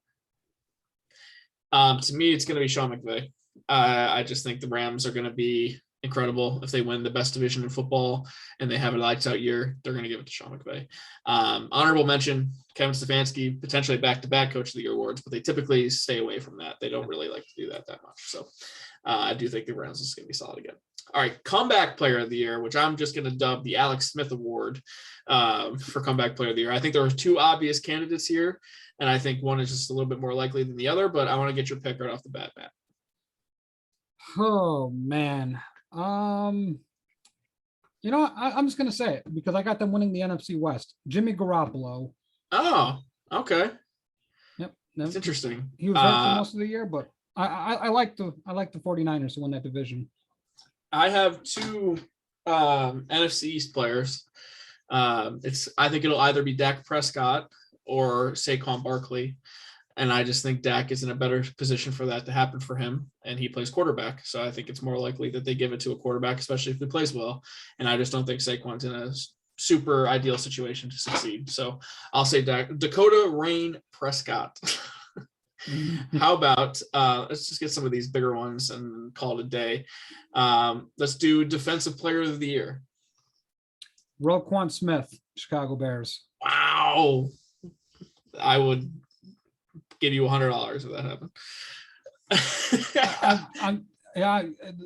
To me, it's going to be Sean McVay. I just think the Rams are going to be incredible. If they win the best division in football and they have a lights out year, they're going to give it to Sean McVay. Honorable mention, Kevin Stefanski, potentially back-to-back Coach of the Year awards, but they typically stay away from that. They don't really like to do that much. So I do think the Browns is going to be solid again. All right, comeback player of the year, which I'm just going to dub the Alex Smith Award for comeback player of the year. I think there were two obvious candidates here, and I think one is just a little bit more likely than the other, but I want to get your pick right off the bat, Matt. Oh man. I'm just gonna say it because I got them winning the NFC West. Jimmy Garoppolo. Oh, okay. Yep. That's interesting. He was hurt for most of the year, but I like the 49ers to win that division. I have two NFC East players. I think it'll either be Dak Prescott or Saquon Barkley. And I just think Dak is in a better position for that to happen for him. And he plays quarterback. So I think it's more likely that they give it to a quarterback, especially if he plays well. And I just don't think Saquon's in a super ideal situation to succeed. So I'll say Dakota Rain Prescott. How about let's just get some of these bigger ones and call it a day. Let's do defensive player of the year. Roquan Smith, Chicago Bears. Wow. I would give you $100 if that happened.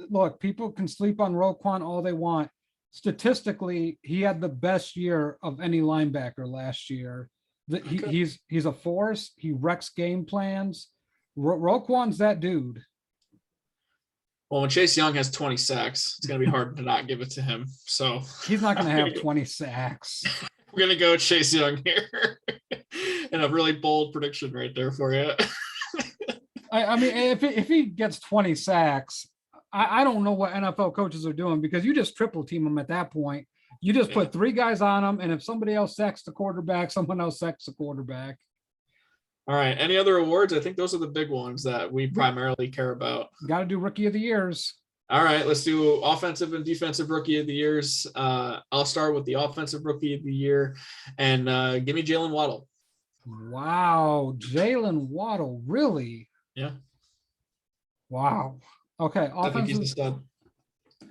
Look, people can sleep on Roquan all they want. Statistically, he had the best year of any linebacker last year. He's a force. He wrecks game plans. Roquan's that dude. Well, when Chase Young has 20 sacks, it's going to be hard to not give it to him. So he's not going to have 20 sacks. We're going to go Chase Young here. And a really bold prediction right there for you. I mean, if he gets 20 sacks, I don't know what NFL coaches are doing because you just triple team him at that point. You just put three guys on him, and if somebody else sacks the quarterback, someone else sacks the quarterback. All right. Any other awards? I think those are the big ones that we primarily care about. Got to do Rookie of the Years. All right. Let's do offensive and defensive Rookie of the Years. I'll start with the offensive Rookie of the Year, and give me Jalen Waddle. Wow. Jalen Waddle, really? Yeah. Wow. Okay. I think he's the stud.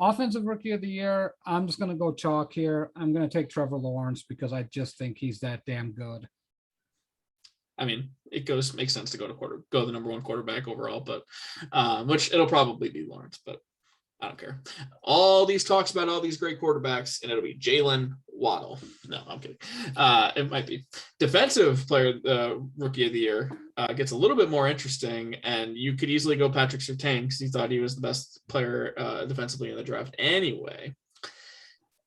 Offensive Rookie of the Year, I'm just going to go chalk here. I'm going to take Trevor Lawrence because I just think he's that damn good. I mean, makes sense to go the number one quarterback overall, but which it'll probably be Lawrence, but I don't care. All these talks about all these great quarterbacks, and it'll be Jalen Waddle. No, I'm kidding. It might be. Defensive player, Rookie of the Year, gets a little bit more interesting, and you could easily go Patrick Surtain because he thought he was the best player defensively in the draft anyway.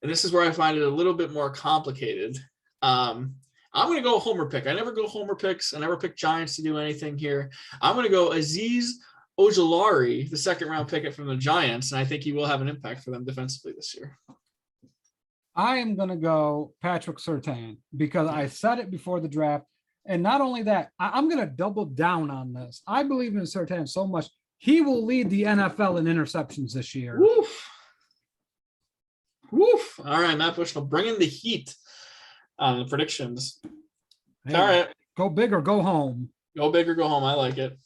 And this is where I find it a little bit more complicated. I'm going to go homer pick. I never go homer picks. I never pick Giants to do anything here. I'm going to go Azeez Ojulari, the second-round pick from the Giants, and I think he will have an impact for them defensively this year. I am going to go Patrick Surtain because I said it before the draft, and not only that, I'm going to double down on this. I believe in Surtain so much, he will lead the NFL in interceptions this year. Woof. Woof. All right, Matt Bushnell, bring in the heat on the predictions. Hey, all right. Go big or go home. Go big or go home. I like it.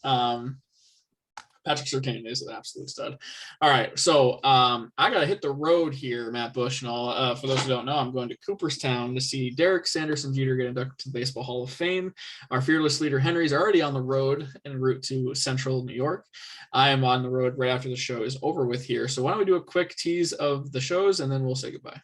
Patrick Surtain is an absolute stud. All right, so I got to hit the road here, Matt Bushnell. For those who don't know, I'm going to Cooperstown to see Derek Sanderson Jr. get inducted to the Baseball Hall of Fame. Our fearless leader, Henry's already on the road en route to Central New York. I am on the road right after the show is over with here. So why don't we do a quick tease of the shows, and then we'll say goodbye.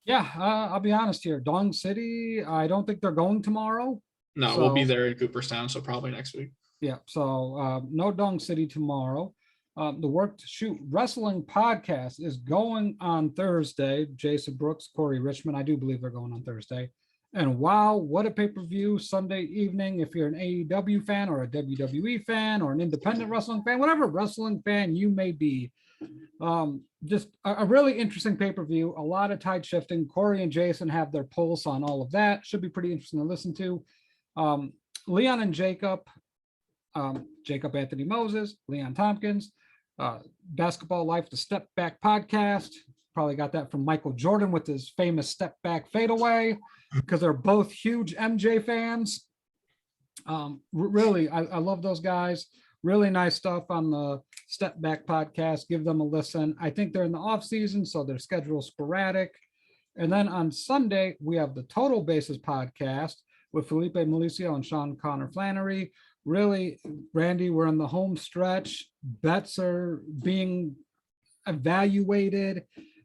Yeah, I'll be honest here. Dong City, I don't think they're going tomorrow. No, we'll be there in Cooperstown, so probably next week. Yeah, so no Dong City tomorrow. The Work to Shoot Wrestling podcast is going on Thursday. Jason Brooks, Corey Richmond, I do believe they're going on Thursday. And wow, what a pay-per-view Sunday evening. If you're an AEW fan or a WWE fan or an independent wrestling fan, whatever wrestling fan you may be, just a really interesting pay-per-view, a lot of tide shifting. Corey and Jason have their pulse on all of that. Should be pretty interesting to listen to. Leon and Jacob, Jacob Anthony Moses, Leon Tompkins, Basketball Life, the Step Back podcast. Probably got that from Michael Jordan with his famous step back fadeaway because they're both huge MJ fans. Really, I love those guys. Really nice stuff on the Step Back podcast. Give them a listen. I think they're in the off season, so their schedule is sporadic. And then on Sunday, we have the Total Bases podcast with Felipe Malicio and Sean Connor Flannery. Really, Randy, we're in the home stretch. Bets are being evaluated.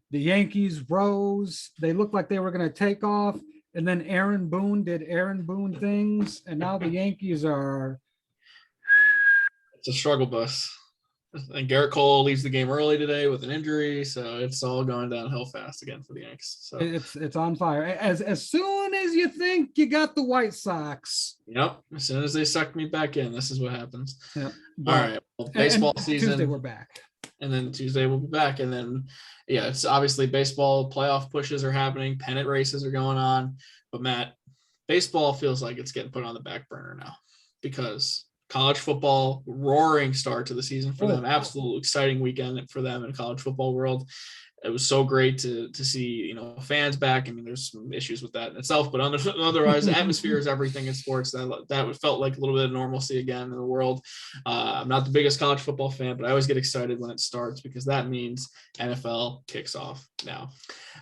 The Yankees rose. They looked like they were going to take off. And then Aaron Boone did Aaron Boone things. And now the Yankees are. It's a struggle bus. And Garrett Cole leaves the game early today with an injury. So it's all going downhill fast again for the Yankees. So it's on fire. As soon as you think you got the White Sox. Yep. As soon as they suck me back in, this is what happens. Yep. All right. Well, baseball season. Tuesday we're back. And then Tuesday we'll be back. And then, yeah, it's obviously baseball playoff pushes are happening. Pennant races are going on. But Matt, baseball feels like it's getting put on the back burner now because college football, roaring start to the season for them. Absolute exciting weekend for them in college football world. It was so great to see, fans back. I mean, there's some issues with that in itself, but otherwise, atmosphere is everything in sports. That felt like a little bit of normalcy again in the world. I'm not the biggest college football fan, but I always get excited when it starts because that means NFL kicks off now.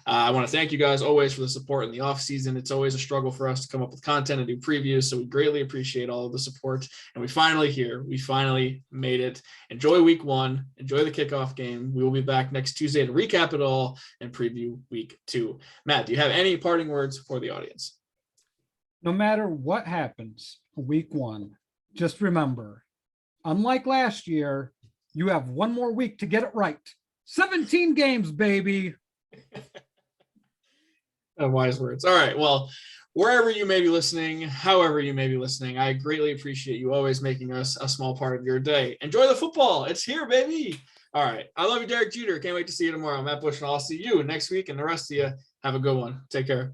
I want to thank you guys always for the support in the off season. It's always a struggle for us to come up with content and do previews. So we greatly appreciate all of the support. And we finally made it. Enjoy week 1. Enjoy the kickoff game. We will be back next Tuesday to recap it all and preview week 2. Matt, do you have any parting words for the audience? No matter what happens week 1, just remember, unlike last year, you have one more week to get it right. 17 games, baby. Wise words. All right. Well, wherever you may be listening, however you may be listening, I greatly appreciate you always making us a small part of your day. Enjoy the football. It's here, baby. All right. I love you, Derek Jeter. Can't wait to see you tomorrow. Matt Bush, and I'll see you next week. And the rest of you, have a good one. Take care.